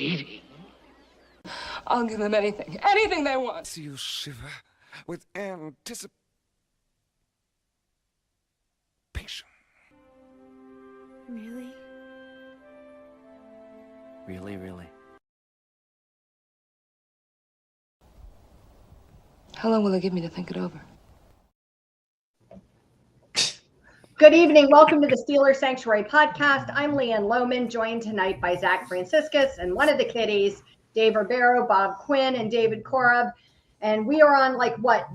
waiting. I'll give them anything. Anything they want. See you shiver with anticipation. Really? Really. How long will it give me to think it over? Good evening. Welcome to the Steelers Sanctuary Podcast. I'm Leanne Lohman, joined tonight by Zach Franciscus and one of the kiddies, Dave Ribeiro, Bob Quinn, and David Korab. And we are on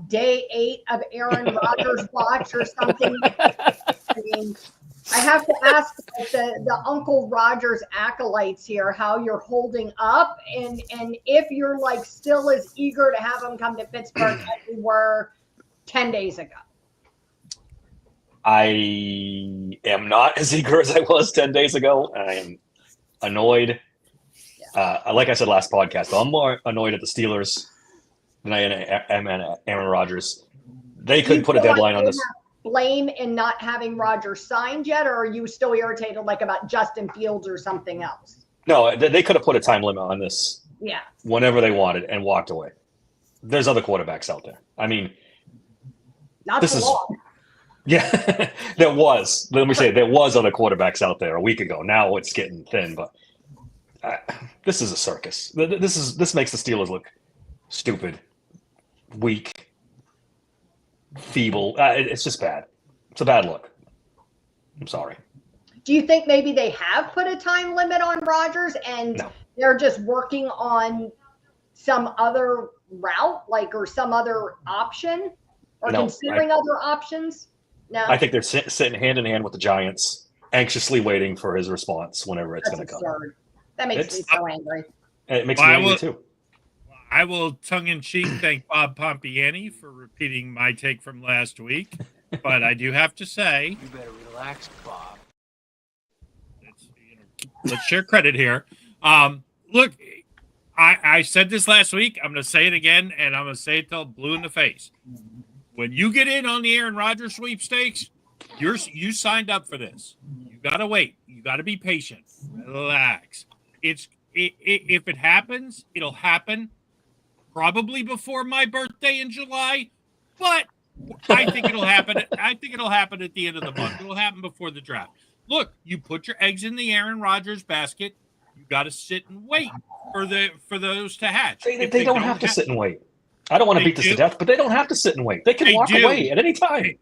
day 8 of Aaron Rodgers' watch or something. I mean, I have to ask the Uncle Rogers acolytes here how you're holding up and if you're still as eager to have him come to Pittsburgh as you were 10 days ago. I am not as eager as I was 10 days ago. I am annoyed. Yeah. Like I said last podcast, I'm more annoyed at the Steelers than I am at Aaron Rodgers. They couldn't put a deadline on this. Blame in not having Rodgers signed yet, or are you still irritated about Justin Fields or something else? No, they could have put a time limit on this. Yeah. Whenever they wanted and walked away. There's other quarterbacks out there. I mean, not this for is long. Yeah, there was. Let me say, there was other quarterbacks out there a week ago. Now it's getting thin, but this is a circus. This makes the Steelers look stupid, weak, feeble. It's just bad. It's a bad look. I'm sorry. Do you think maybe they have put a time limit on Rodgers and they're just working on some other route, or some other option, or considering other options? No, I think they're sitting hand in hand with the Giants, anxiously waiting for his response whenever it's going to come. That makes me so angry. It makes me angry too. I will tongue-in-cheek thank Bob Pompiani for repeating my take from last week, but I do have to say, You better relax, Bob. Let's share credit here. Look, I said this last week. I'm going to say it again, and I'm going to say it till blue in the face. When you get in on the Aaron Rodgers sweepstakes, you signed up for this. You got to wait. You got to be patient. Relax. If it happens, it'll happen probably before my birthday in July, but I think it'll happen. I think it'll happen at the end of the month. It'll happen before the draft. Look, you put your eggs in the Aaron Rodgers basket. You got to sit and wait for those to hatch. They don't have to sit and wait. I don't want to beat this to death, but they don't have to sit and wait. They can walk away at any time.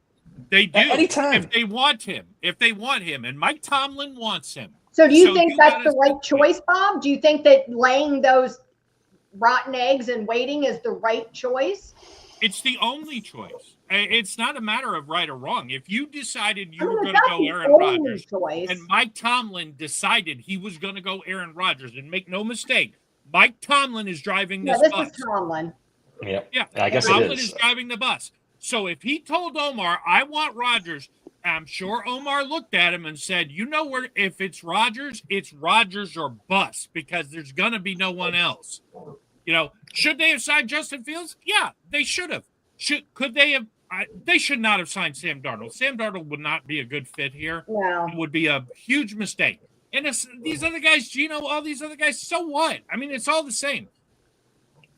They do. At any time. If they want him, and Mike Tomlin wants him. So do you think that's the right choice, Bob? Do you think that laying those rotten eggs and waiting is the right choice? It's the only choice. It's not a matter of right or wrong. If you decided you were going to go Aaron Rodgers, and Mike Tomlin decided he was going to go Aaron Rodgers, and make no mistake, Mike Tomlin is driving this bus. This is Tomlin. Yeah, I guess Tomlin it is. is driving the bus. So if he told Omar, I want Rodgers, I'm sure Omar looked at him and said, if it's Rodgers or bust, because there's going to be no one else. Should they have signed Justin Fields? Yeah, they should have. Could they have? They should not have signed Sam Darnold. Sam Darnold would not be a good fit here. No. It would be a huge mistake. And these other guys, Gino, all these other guys, so what? I mean, it's all the same.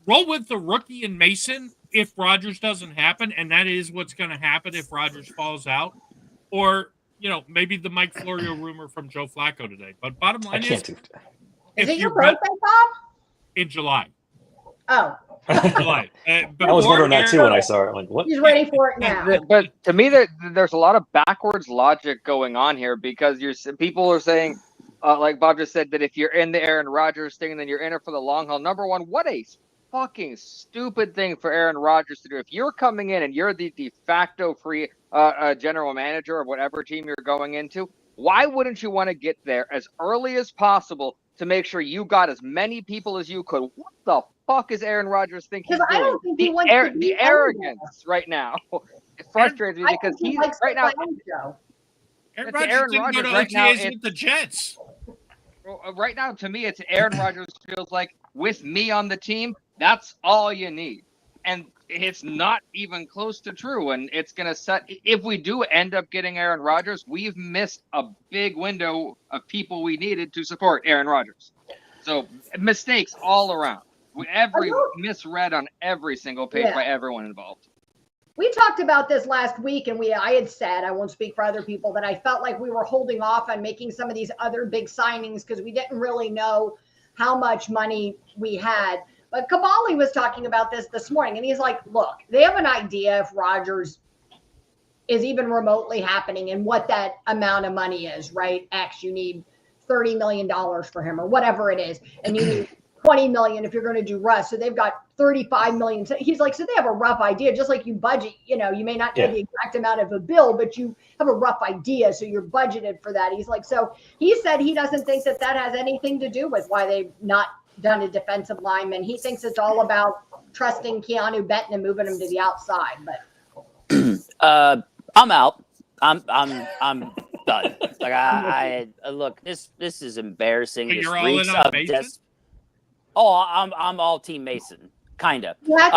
Roll with the rookie and Mason if Rodgers doesn't happen, and that is what's going to happen if Rodgers falls out. Or, maybe the Mike Florio rumor from Joe Flacco today. But bottom line is it your birthday, Bob? In July. Oh. July. I was wondering that too when I saw it. Like, what? He's ready for it now. But to me, there's a lot of backwards logic going on here, because people are saying, like Bob just said, that if you're in the Aaron Rodgers thing, then you're in it for the long haul. Number one, what a fucking stupid thing for Aaron Rodgers to do. If you're coming in and you're the de facto free general manager of whatever team you're going into, why wouldn't you want to get there as early as possible to make sure you got as many people as you could? What the fuck is Aaron Rodgers thinking? I don't think he wants to the arrogance right now. It frustrates me because he's right now. Aaron Rodgers didn't go to OTAs with the Jets. Right now, to me, it's Aaron Rodgers feels like, with me on the team, that's all you need. And it's not even close to true. And it's going to set, if we do end up getting Aaron Rodgers, we've missed a big window of people we needed to support Aaron Rodgers. So mistakes all around. Misread on every single page by everyone involved. We talked about this last week, and I had said, I won't speak for other people, that I felt like we were holding off on making some of these other big signings because we didn't really know how much money we had. But Cavalli was talking about this morning, and he's like, look, they have an idea if Rodgers is even remotely happening and what that amount of money is, right? X, you need $30 million for him or whatever it is. And you need 20 million if you're going to do Russ. So they've got 35 million. So he's like, so they have a rough idea, just like you budget, you may not know the exact amount of a bill, but you have a rough idea. So you're budgeted for that. He's like, so he said he doesn't think that has anything to do with why they've not done a defensive lineman. He thinks it's all about trusting Keanu Benton and moving him to the outside. But I'm out. I'm done. Like I look, this is embarrassing. So This you're all in reeks on of Mason? I'm all team Mason, kind of. Like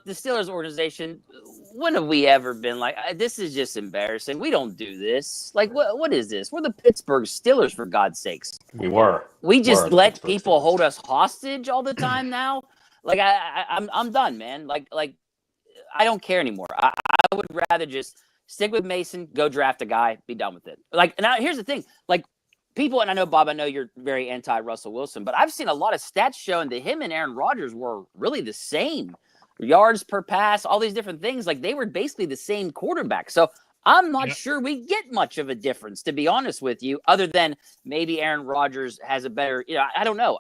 the Steelers organization. When have we ever been like, this is just embarrassing? We don't do this. Like, what is this? We're the Pittsburgh Steelers, for God's sakes. We just let people hold us hostage all the time now. Like I'm done, man. Like I don't care anymore. I would rather just stick with Mason, go draft a guy, be done with it. Like, now here's the thing. Like, people, and I know, Bob, I know you're very anti-Russell Wilson, but I've seen a lot of stats showing that him and Aaron Rodgers were really the same. Yards per pass, all these different things. Like, they were basically the same quarterback. So I'm not sure we get much of a difference, to be honest with you, other than maybe Aaron Rodgers has a better, I don't know.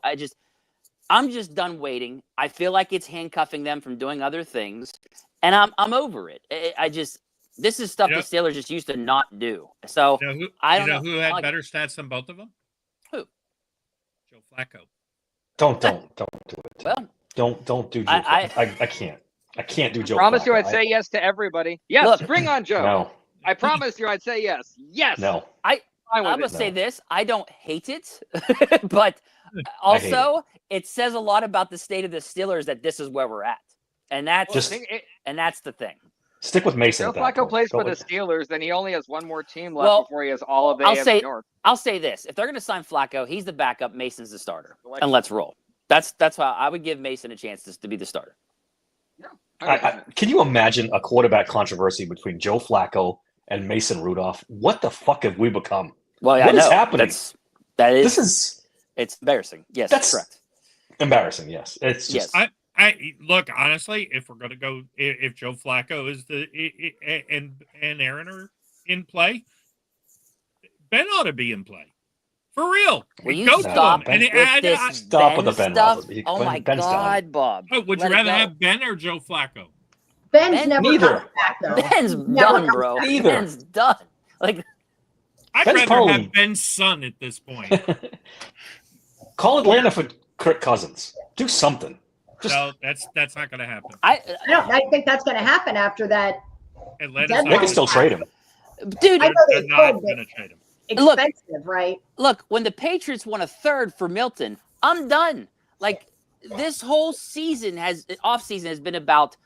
I'm just done waiting. I feel like it's handcuffing them from doing other things, and I'm over it. This is stuff the Steelers just used to not do. So I don't know who had better stats than both of them. Who? Joe Flacco. Don't do it. Well, don't do Joe. I can't do Joe. I promise Flacco. you, I'd say yes to everybody. Yes, Look, bring on Joe. No. I promise you, I'd say yes. Yes. No. I'm going to say this. I don't hate it, but also it says a lot about the state of the Steelers that this is where we're at. And that's that's the thing. Stick with Mason. If Flacco plays for the Steelers, then he only has one more team left before he has all of the AFC North. I'll say this. If they're going to sign Flacco, he's the backup, Mason's the starter. And let's roll. That's why I would give Mason a chance to be the starter. Yeah. Can you imagine a quarterback controversy between Joe Flacco and Mason Rudolph? What the fuck have we become? Well, yeah, what is happening? It's embarrassing. Yes, that's correct. Embarrassing. Yes, it's just. Yes. I look, honestly, if we're going to go, if Joe Flacco is and Aaron are in play, Ben ought to be in play. For real. Will you go stop to him. Stop with the Ben stuff? stuff. Oh my Ben's God, done. Bob. Oh, would you rather have Ben or Joe Flacco? Ben's never neither. comes back, though. Ben's Never done, comes bro. back. Neither. Ben's done. Like, I'd Ben's rather probably- have Ben's son at this point. Call Atlanta for Kirk Cousins. Do something. No, that's not going to happen. I think that's going to happen after that. Atlanta's They can still trade him. dude, I know They're they not could, going but to trade him. expensive, right? look, when the Patriots won a third for Milton, I'm done. Like, this whole offseason has been about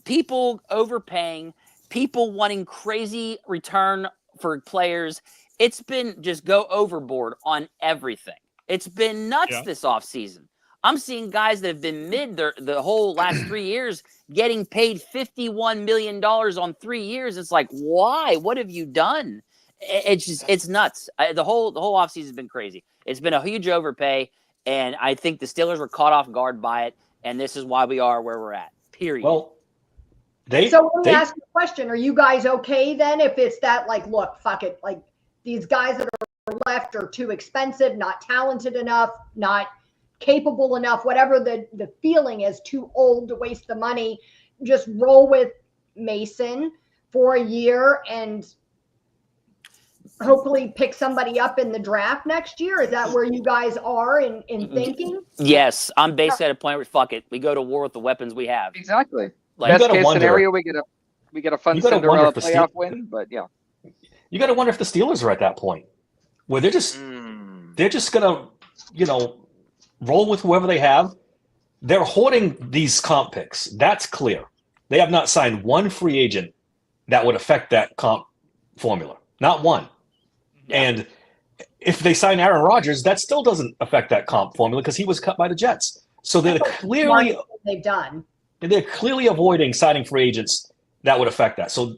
people overpaying, people wanting crazy return for players. It's been just go overboard on everything. It's been nuts this offseason. I'm seeing guys that have been the whole last 3 years getting paid $51 million on 3 years. It's like, why? What have you done? It's nuts. The whole offseason has been crazy. It's been a huge overpay, and I think the Steelers were caught off guard by it, and this is why we are where we're at, period. Well, So let me ask you a question. Are you guys okay then if it's that, like, look, fuck it, like, these guys that are left are too expensive, not talented enough, not capable enough, whatever the feeling is, too old to waste the money, just roll with Mason for a year and hopefully pick somebody up in the draft next year? Is that where you guys are in thinking? Yes, I'm basically at a point where, fuck it, we go to war with the weapons we have. Exactly. Like, Best case scenario, we get a fun Cinderella playoff win, but yeah. You got to wonder if the Steelers are at that point where they're just gonna, roll with whoever they have. They're hoarding these comp picks. That's clear. They have not signed one free agent that would affect that comp formula. Not one. Yeah. And if they sign Aaron Rodgers, that still doesn't affect that comp formula because he was cut by the Jets. So they're clearly they've done. They're clearly avoiding signing free agents that would affect that. So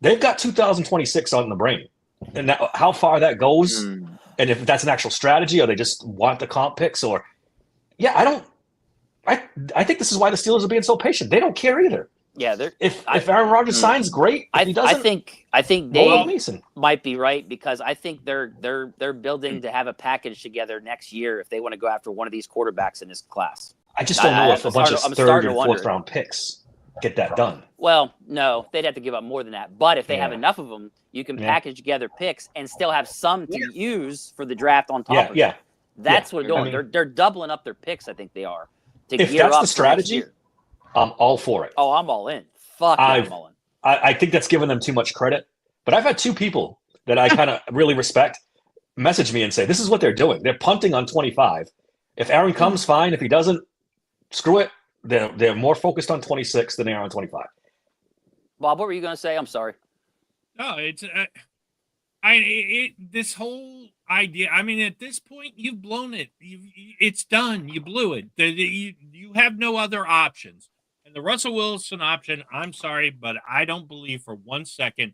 they've got 2026 on the brain, and that, how far that goes, and if that's an actual strategy, or they just want the comp picks, or I think this is why the Steelers are being so patient. They don't care either. Yeah, if Aaron Rodgers signs, great. If he doesn't, I think they might be right because I think they're building to have a package together next year if they want to go after one of these quarterbacks in this class. I just don't know if a bunch of third and fourth round picks get that done. Well, no, they'd have to give up more than that. But if they have enough of them, you can package together picks and still have some to use for the draft on top of it. That's what they're doing. I mean, they're doubling up their picks, I think they are. If that's the strategy, I'm all for it. Oh, I'm all in. Fuck yeah, I'm all in. I think that's giving them too much credit. But I've had two people that I kind of really respect message me and say, this is what they're doing. They're punting on 25. If Aaron comes, fine. If he doesn't, screw it. They're more focused on 26 than they are on 25. Bob, what were you going to say? I'm sorry. No, it's this whole idea. I mean, at this point, you've blown it. It's done. You blew it. You have no other options. And the Russell Wilson option, I'm sorry, but I don't believe for 1 second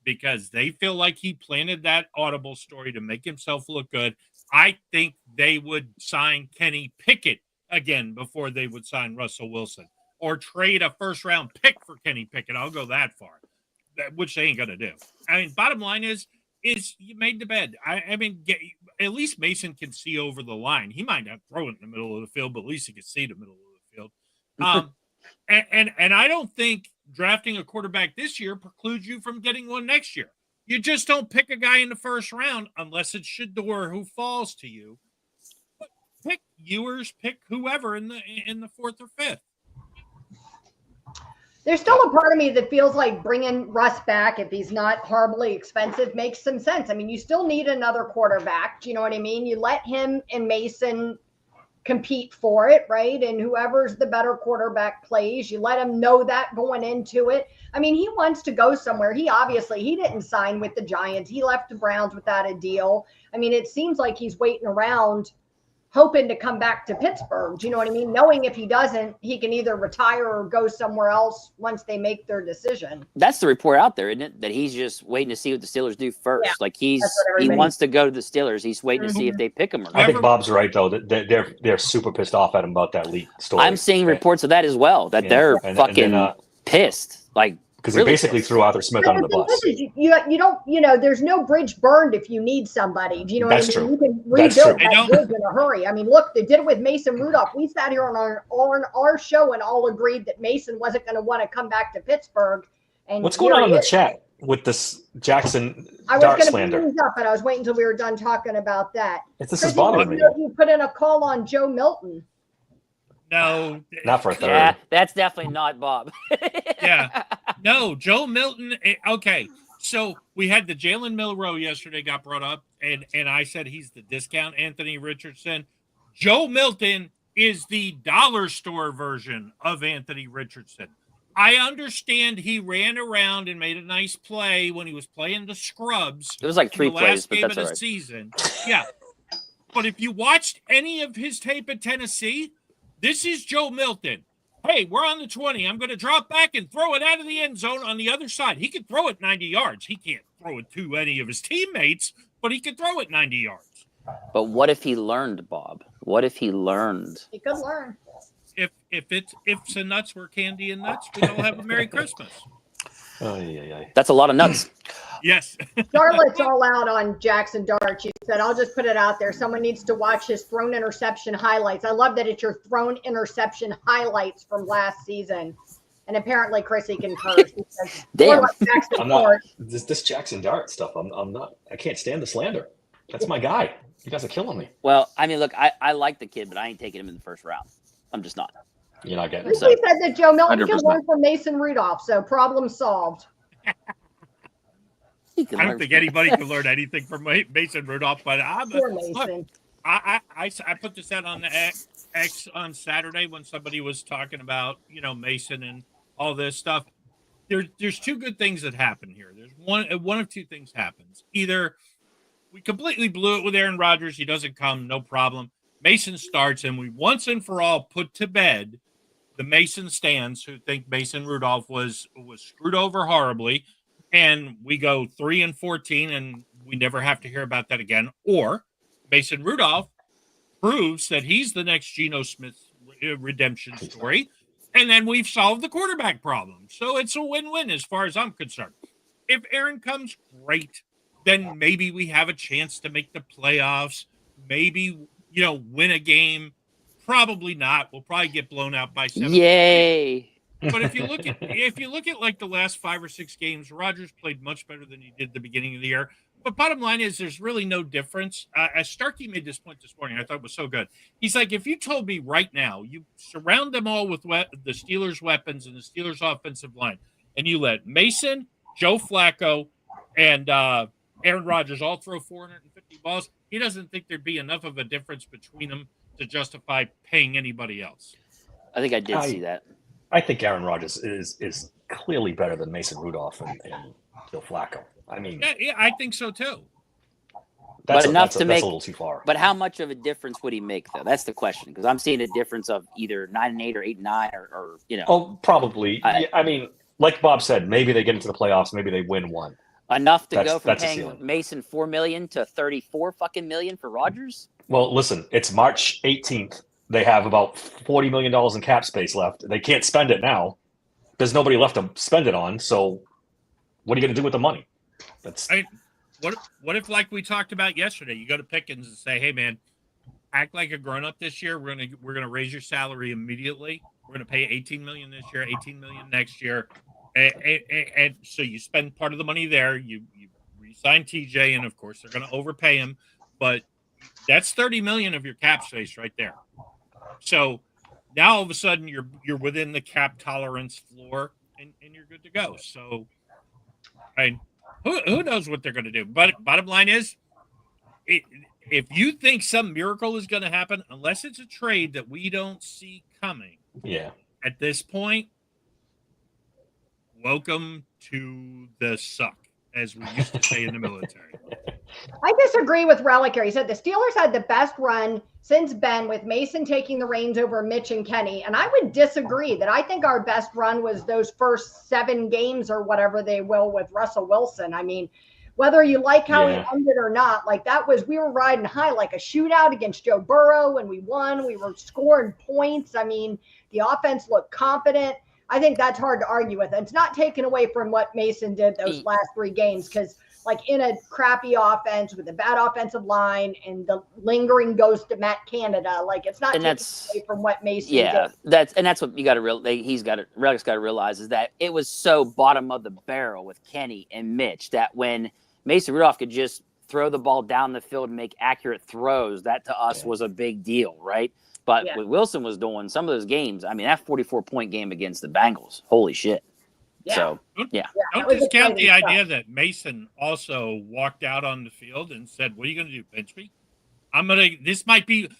because they feel like he planted that Audible story to make himself look good. I think they would sign Kenny Pickett again before they would sign Russell Wilson or trade a first-round pick for Kenny Pickett. I'll go that far, which they ain't going to do. I mean, bottom line is you made the bed. I mean, at least Mason can see over the line. He might not throw it in the middle of the field, but at least he can see the middle of the field. And I don't think drafting a quarterback this year precludes you from getting one next year. You just don't pick a guy in the first round unless it's Shador who falls to you. But pick Ewers, pick whoever in the fourth or fifth. There's still a part of me that feels like bringing Russ back, if he's not horribly expensive, makes some sense. I mean, you still need another quarterback. Do you know what I mean? You let him and Mason compete for it, right? And whoever's the better quarterback plays, you let him know that going into it. I mean, he wants to go somewhere. He didn't sign with the Giants. He left the Browns without a deal. I mean, it seems like he's waiting around hoping to come back to Pittsburgh. Do you know what I mean? Knowing if he doesn't, he can either retire or go somewhere else once they make their decision. That's the report out there, isn't it? That he's just waiting to see what the Steelers do first. Yeah, like he wants to go to the Steelers. He's waiting to see if they pick him or not. I think Bob's right though. That they're super pissed off at him about that leak story. I'm seeing reports of that as well. That they're fucking pissed. Like, because they basically threw Arthur Smith under the bus. You don't, there's no bridge burned if you need somebody. Do you know what I mean? True. You can rebuild that bridge in a hurry. I mean, look, they did it with Mason Rudolph. We sat here on our show and all agreed that Mason wasn't going to want to come back to Pittsburgh. And what's going on in the chat with this Jackson Dart slander? I was going to bring up, but I was waiting until we were done talking about that. This is bothering me. You put in a call on Joe Milton. No, not for a third. Yeah, that's definitely not Bob. Yeah, no, Joe Milton. Okay, so we had the Jalen Milroe yesterday got brought up, and I said he's the discount Anthony Richardson. Joe Milton is the dollar store version of Anthony Richardson. I understand he ran around and made a nice play when he was playing the scrubs. It was like 3 plays, but that's all right. Season. Yeah, but if you watched any of his tape at Tennessee. This is Joe Milton. Hey, we're on the 20. I'm going to drop back and throw it out of the end zone on the other side. He can throw it 90 yards. He can't throw it to any of his teammates, but he can throw it 90 yards. But what if he learned, Bob? What if he learned? He could learn. If ifs and nuts were candy and nuts, we'd all have a Merry Christmas. That's a lot of nuts. Yes. Charlotte's all out on Jackson Dart. She said, I'll just put it out there. Someone needs to watch his thrown interception highlights. I love that it's your thrown interception highlights from last season. And apparently Chrissy can curse. Damn. I'm not, this Jackson Dart stuff, I'm not, I can't stand the slander. That's my guy. You guys are killing me. Well, I mean, look, I like the kid, but I ain't taking him in the first round. I'm just not. You're not getting it. He said that Joe Milton can learn from Mason Rudolph, so problem solved. I don't think anybody can learn anything from Mason Rudolph, but Mason. I put this out on the X on Saturday when somebody was talking about, Mason and all this stuff. There's two good things that happen here. There's one of two things happens. Either we completely blew it with Aaron Rodgers. He doesn't come, no problem. Mason starts, and we once and for all put to bed the Mason stands who think Mason Rudolph was screwed over horribly, and we go 3-14, and we never have to hear about that again. Or Mason Rudolph proves that he's the next Geno Smith redemption story, and then we've solved the quarterback problem. So it's a win-win as far as I'm concerned. If Aaron comes, great. Then maybe we have a chance to make the playoffs. Maybe, win a game. Probably not. We'll probably get blown out by 7. Yay. But if you look at like the last 5 or 6 games, Rodgers played much better than he did at the beginning of the year. But bottom line is, there's really no difference. As Starkey made this point this morning, I thought it was so good. He's like, if you told me right now, you surround them all with the Steelers' weapons and the Steelers' offensive line, and you let Mason, Joe Flacco, and Aaron Rodgers all throw 450 balls, he doesn't think there'd be enough of a difference between them to justify paying anybody else. I think I did see that. I think Aaron Rodgers is clearly better than Mason Rudolph and Joe Flacco. I mean, yeah, I think so too. But enough to make a little too far. But how much of a difference would he make, though? That's the question. Because I'm seeing a difference of either 9-8 or 8-9, or Oh, probably. I mean, like Bob said, maybe they get into the playoffs. Maybe they win one. Enough to go from paying Mason $4 million to $34 fucking million for Rodgers. Well, listen, it's March 18th. They have about $40 million in cap space left. They can't spend it now. There's nobody left to spend it on. So, what are you going to do with the money? What if, like we talked about yesterday, you go to Pickens and say, "Hey, man, act like a grown-up this year. We're gonna raise your salary immediately. We're gonna pay $18 million this year, $18 million next year." And so you spend part of the money there. You re-sign TJ, and of course they're going to overpay him, but that's $30 million of your cap space right there. So now all of a sudden you're within the cap tolerance floor, and you're good to go. So, who knows what they're going to do? But bottom line is, if you think some miracle is going to happen, unless it's a trade that we don't see coming, at this point. Welcome to the suck, as we used to say in the military. I disagree with Relic here. He said the Steelers had the best run since Ben, with Mason taking the reins over Mitch and Kenny. And I would disagree that I think our best run was those first 7 games or whatever they will with Russell Wilson. I mean, whether you like how he ended or not, like we were riding high like a shootout against Joe Burrow, and we won. We were scoring points. I mean, the offense looked competent. I think that's hard to argue with. It's not taken away from what Mason did those last 3 games, because like in a crappy offense with a bad offensive line and the lingering ghost of Matt Canada, like it's not taken away from what Mason did. That's what you got to Relic's got to realize, is that it was so bottom of the barrel with Kenny and Mitch that when Mason Rudolph could just throw the ball down the field and make accurate throws, that to us was a big deal, right? But what Wilson was doing, some of those games, I mean, that 44-point game against the Bengals, holy shit. Yeah. So, Don't discount the idea that Mason also walked out on the field and said, "What are you going to do, bench me?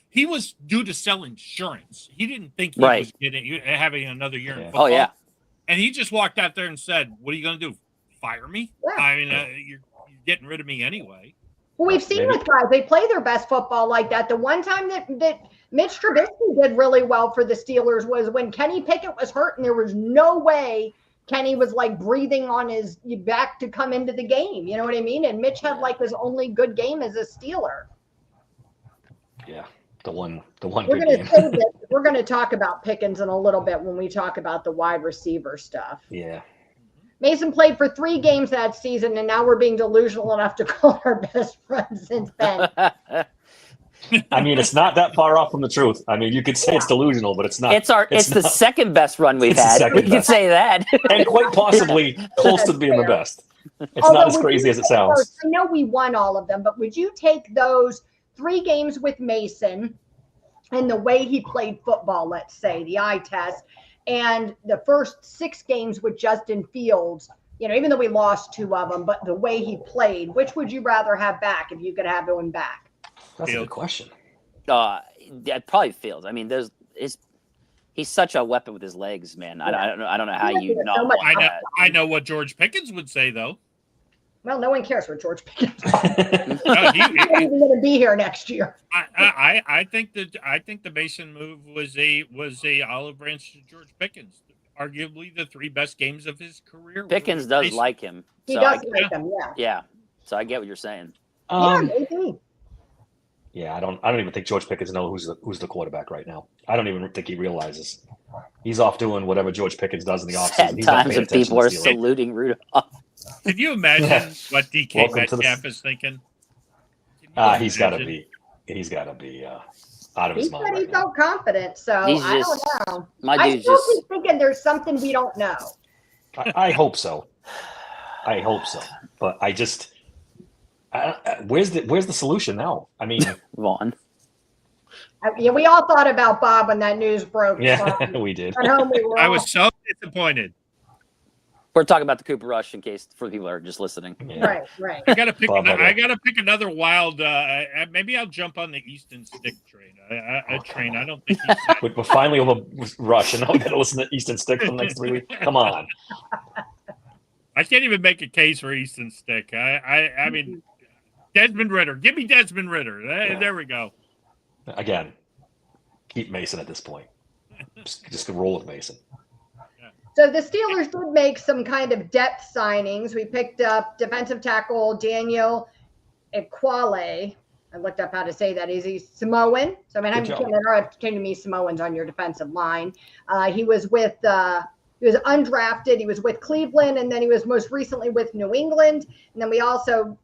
He was due to sell insurance. He didn't think he was having another year in football. Oh, yeah. And he just walked out there and said, "What are you going to do? Fire me? Yeah. I mean, you're getting rid of me anyway." Well, we've seen with guys, they play their best football like that. The one time that Mitch Trubisky did really well for the Steelers was when Kenny Pickett was hurt, and there was no way Kenny was like breathing on his back to come into the game. You know what I mean? And Mitch had like his only good game as a Steeler. Yeah, the one We're good going game. to say that we're going to talk about Pickens in a little bit when we talk about the wide receiver stuff. Yeah. Mason played for 3 games that season, and now we're being delusional enough to call our best friend since Ben. I mean, it's not that far off from the truth. I mean, you could say it's delusional, but it's not. It's the second best run we've had. We can say that. And quite possibly close to being the best. It's not as crazy as it sounds. I know we won all of them, but would you take those 3 games with Mason and the way he played football, let's say, the eye test, and the first 6 games with Justin Fields, even though we lost 2 of them, but the way he played, which would you rather have back if you could have him back? That's a good question. Probably Fields. I mean, he's such a weapon with his legs, man. I don't know how you know. I know what George Pickens would say, though. Well, no one cares what George Pickens. No, He's not even going to be here next year. I think the Mason move was a olive branch to George Pickens. Arguably the 3 best games of his career. Pickens does like him. He So does like him, yeah. Yeah. So I get what you're saying. Yeah, maybe. Yeah, I don't even think George Pickens knows who's the quarterback right now. I don't even think he realizes. He's off doing whatever George Pickens does in the offseason. Sad He's not times paying when attention people to are Steelers. saluting Rudolph. Can you imagine what DK Welcome to the- Metcalf is thinking? Can you He's got to imagine? be. He's got to be out of He his said mind he right now. felt confident, so He's I just- don't know. My I dude's still just keep thinking there's something we don't know. I hope so. I hope so. But I just, where's the solution now? I mean, Vaughn. Yeah, we all thought about Bob when that news broke. yeah, we did. At home, we were I all- was so disappointed. We're talking about the Cooper Rush in case for the people that are just listening. Yeah. right. I gotta pick. Bob had I a- gotta pick another wild. Maybe I'll jump on the Easton Stick train. I don't think he's We're finally over Rush, and now we got to listen to Easton Stick for the next 3 weeks. Come on. I can't even make a case for Easton Stick. I mean, Desmond Ritter. Give me Desmond Ritter. There we go. Again, keep Mason at this point. Just roll with Mason. So the Steelers did make some kind of depth signings. We picked up defensive tackle Daniel Equale. I looked up how to say that. Is he Samoan? So I mean, I'm Good can't job. interrupt too many Samoans on your defensive line. He was undrafted. He was with Cleveland, and then he was most recently with New England. And then we also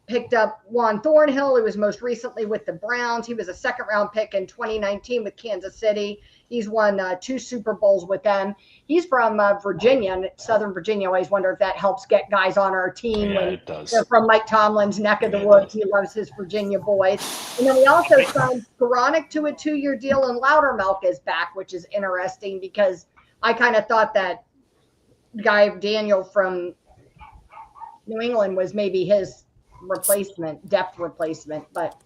picked up Juan Thornhill, who was most recently with the Browns. He was a second-round pick in 2019 with Kansas City. He's won 2 Super Bowls with them. He's from Virginia, Southern Virginia. I always wonder if that helps get guys on our team. Yeah, when it does. they're from Mike Tomlin's neck of the Yeah, it woods. does. He loves his Virginia boys. And then we also signed Koronic to a 2-year deal, and Loudermilk is back, which is interesting because I kind of thought that guy Daniel from New England was maybe his depth replacement, but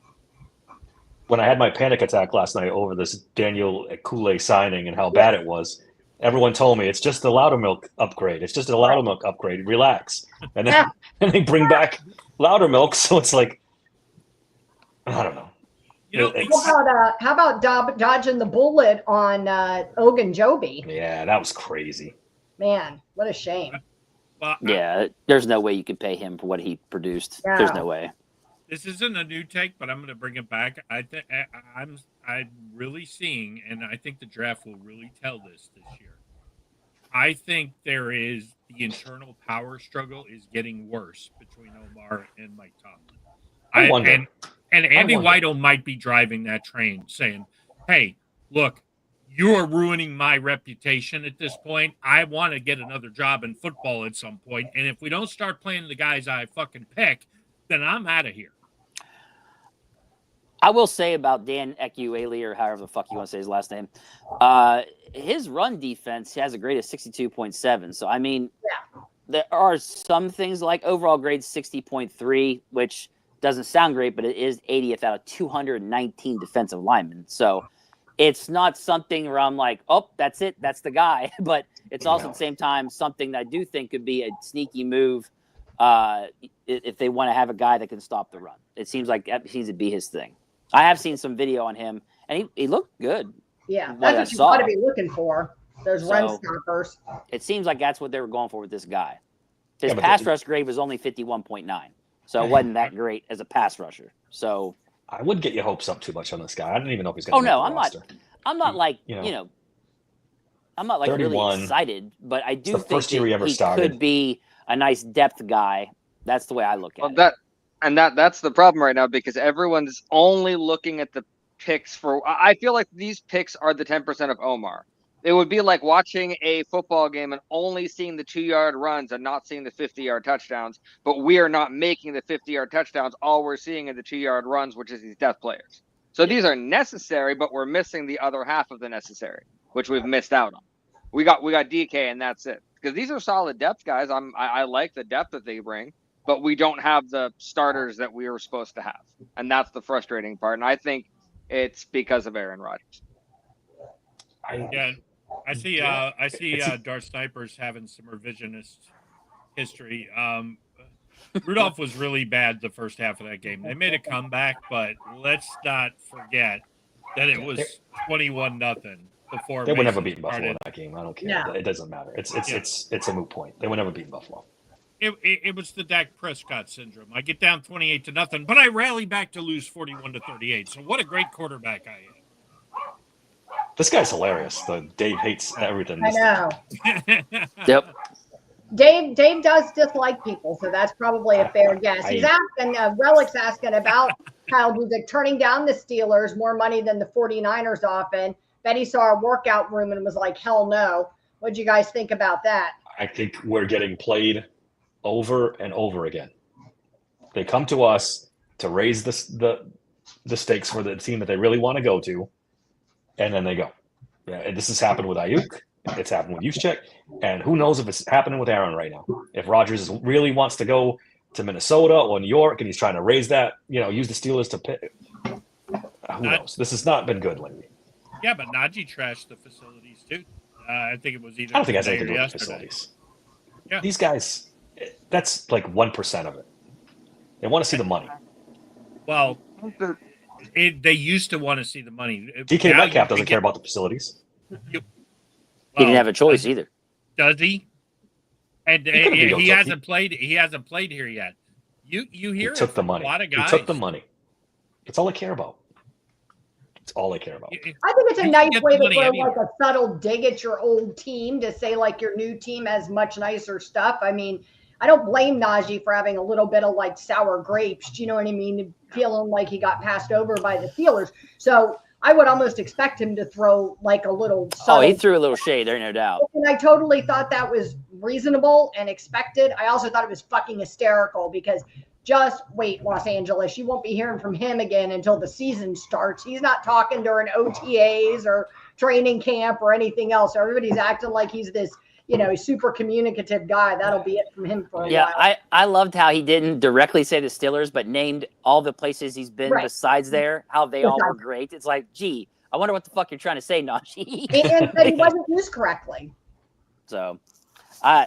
When I had my panic attack last night over this Daniel Kool-Aid signing and how bad it was, everyone told me it's just a Loudermilk upgrade. It's just a Loudermilk upgrade. Relax. And then and they bring back Loudermilk, so it's like, I don't know. You know, how about dodging the bullet on Ogunjobi? Yeah, that was crazy. Man, what a shame. well, Yeah, there's no way you could pay him for what he produced. Yeah. There's no way. this isn't a new take, but I'm going to bring it back. I'm really seeing, and I think the draft will really tell this year. I think there is the internal power struggle is getting worse between Omar and Mike Tomlin. I wonder. And Andy I wonder. Weidel might be driving that train, saying, "Hey, look, you're ruining my reputation at this point. I want to get another job in football at some point, and if we don't start playing the guys I fucking pick, then I'm out of here." I will say about Dan Ekuele, or however the fuck you want to say his last name, his run defense has a grade of 62.7. So, I mean, there are some things like overall grade 60.3, which doesn't sound great, but it is 80th out of 219 defensive linemen. So it's not something where I'm like, oh, that's it. That's the guy. But it's also at the same time something that I do think could be a sneaky move if they want to have a guy that can stop the run. It seems like that seems to be his thing. I have seen some video on him, and he looked good. Yeah, What that's I what you saw. want to be looking for. Those run So- stoppers. It seems like that's what they were going for with this guy. His Yeah, but pass the- rush grade was only 51.9, so it wasn't that great as a pass rusher. So I wouldn't get your hopes up too much on this guy. I don't even know if he's going to Oh, make no, the I'm not- roster. I'm not like You know, I'm not like 31. really excited, but I do the think first year that he ever he started. could be a nice depth guy. That's the way I look at Well, it. that's the problem right now because everyone's only looking at the picks for. I feel like these picks are the 10% of Omar. It would be like watching a football game and only seeing the 2-yard runs and not seeing the 50-yard touchdowns. But we are not making the 50-yard touchdowns. All we're seeing are the 2-yard runs, which is these depth players. So these are necessary, but we're missing the other half of the necessary, which we've missed out on. We got DK, and that's it. Because these are solid depth guys. I like the depth that they bring, but we don't have the starters that we were supposed to have, and that's the frustrating part. And I think it's because of Aaron Rodgers. Yeah, I see. Darth Snipers having some revisionist history. Rudolph was really bad the first half of that game. They made a comeback, but let's not forget that it was 21-0 before They would never Mason beat Buffalo in started. that game. I don't care. No. It doesn't matter. It's a moot point. They would never beat Buffalo. It was the Dak Prescott syndrome. I get down 28-0, but I rally back to lose 41-38. So what a great quarterback I am. This guy's hilarious. Dave hates everything. I know. Yep. Dave does dislike people, so that's probably a fair guess. He's asking, Relic's asking about Kyle Dudzik turning down the Steelers, more money than the 49ers often. Bet he saw a workout room and was like, hell no. What'd you guys think about that? I think we're getting played over and over again. They come to us to raise the stakes for the team that they really want to go to, and then they go. Yeah, and this has happened with Ayuk. It's happened with Juszczyk, and who knows if it's happening with Aaron right now. If Rodgers really wants to go to Minnesota or New York, and he's trying to raise that, use the Steelers to pick. Who knows? This has not been good lately. Yeah, but Najee trashed the facilities too. I think it was either. I don't think it has today anything to or do with yesterday. facilities. Yeah. These guys, that's like 1% of it. They want to see the money. Well, they used to want to see the money. DK Now Metcalf you doesn't care about the facilities. He didn't have a choice either. Does he? And He couldn't be he no hasn't played. He hasn't played here yet. You He hear took it the from money. a lot of He guys. took the money. That's all I care about. It's all I care about. I think it's a You nice can get way the to money throw anywhere. like a subtle dig at your old team to say like your new team has much nicer stuff. I mean, I don't blame Najee for having a little bit of like sour grapes. Do you know what I mean? Feeling like he got passed over by the Steelers. So I would almost expect him to throw like a little subtle. Oh, he threw a little shade there, no doubt. And I totally thought that was reasonable and expected. I also thought it was fucking hysterical because just wait, Los Angeles. You won't be hearing from him again until the season starts. He's not talking during OTAs or training camp or anything else. Everybody's acting like he's this, super communicative guy. That'll be it from him for a while. I loved how he didn't directly say the Steelers, but named all the places he's been Right. besides there, how they all were great. It's like, gee, I wonder what the fuck you're trying to say, Najee. And that he wasn't used correctly. So, Yeah.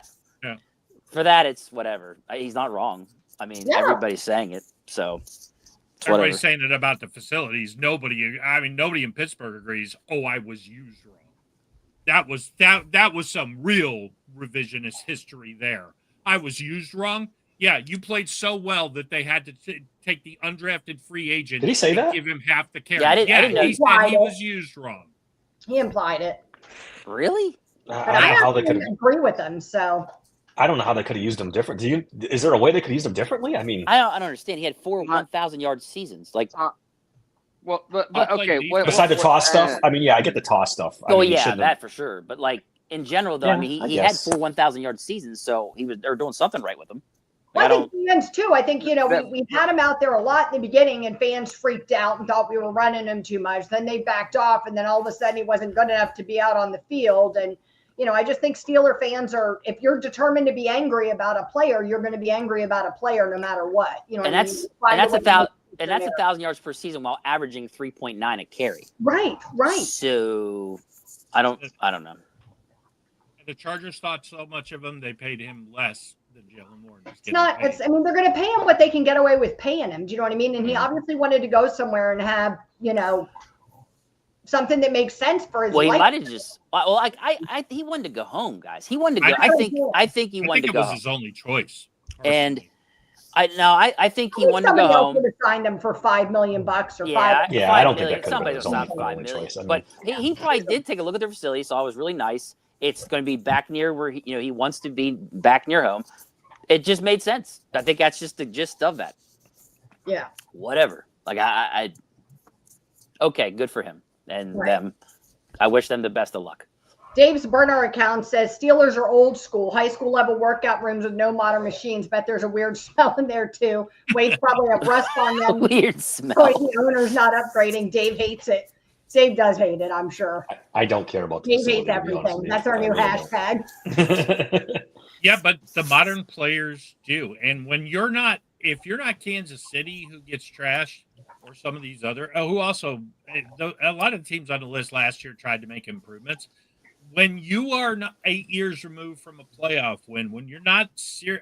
for that, it's whatever. He's not wrong. I mean, Yeah. everybody's saying it, so it's whatever. Everybody's saying it about the facilities. Nobody in Pittsburgh agrees. Oh, I was used wrong. That was some real revisionist history there. I was used wrong. Yeah, you played so well that they had to take the undrafted free agent. Did he say and that? Give him half the carry. Yeah, I didn't know. He said he was used wrong. He implied it. Really? But I don't know how they could. agree with him. So I don't know how they could have used him different. Is there a way they could use him differently? I mean, I don't understand. He had 4 1,000-yard seasons. Like, Well, but I'll play okay. defense. besides the toss stuff, I mean, yeah, I get the toss stuff. I oh mean, you yeah, shouldn't that have- for sure. But like in general, though, I Yeah, mean, I he had guess. 4 1,000-yard seasons, so they're doing something right with him. well, Like, I think fans too. I think, we had him out there a lot in the beginning and fans freaked out and thought we were running him too much. Then they backed off and then all of a sudden he wasn't good enough to be out on the field. And, I just think Steeler fans if you're determined to be angry about a player, you're going to be angry about a player no matter what. and that's 1,000 yards per season while averaging 3.9 a carry. Right. So I don't know. The Chargers thought so much of him, they paid him less than Jalen Warren. They're going to pay him what they can get away with paying him. Do you know what I mean? And he obviously wanted to go somewhere and have, something that makes sense for his Well, life. he might have just. Well, he wanted to go home, guys. He wanted to go. I think he I wanted think to it go was home. his only choice. And I think he wanted to go Somebody else home. would have signed him for $5 million or Yeah, $5 Yeah, $5 I don't think million. that could have been Somebody his will only stop $5 million. choice. I mean, But he probably did take a look at their facility, so it was really nice. It's going to be back near where he wants to be, back near home. It just made sense. I think that's just the gist of that. Yeah. Whatever. Like I okay, good for him and Right. them. I wish them the best of luck. Dave's burner account says Steelers are old school, high school level workout rooms with no modern machines. Bet there's a weird smell in there too. Wade's probably have rust on them. Weird So smell. the owner's not upgrading. Dave hates it. Dave does hate it, I'm sure. I don't care about the Dave facility, hates to be honest everything. with you. That's our I new really hashtag. don't. Yeah, but the modern players do. And when if you're not Kansas City, who gets trashed, or some of these other, who also, a lot of the teams on the list last year tried to make improvements. When you are not 8 years removed from a playoff win, when you're not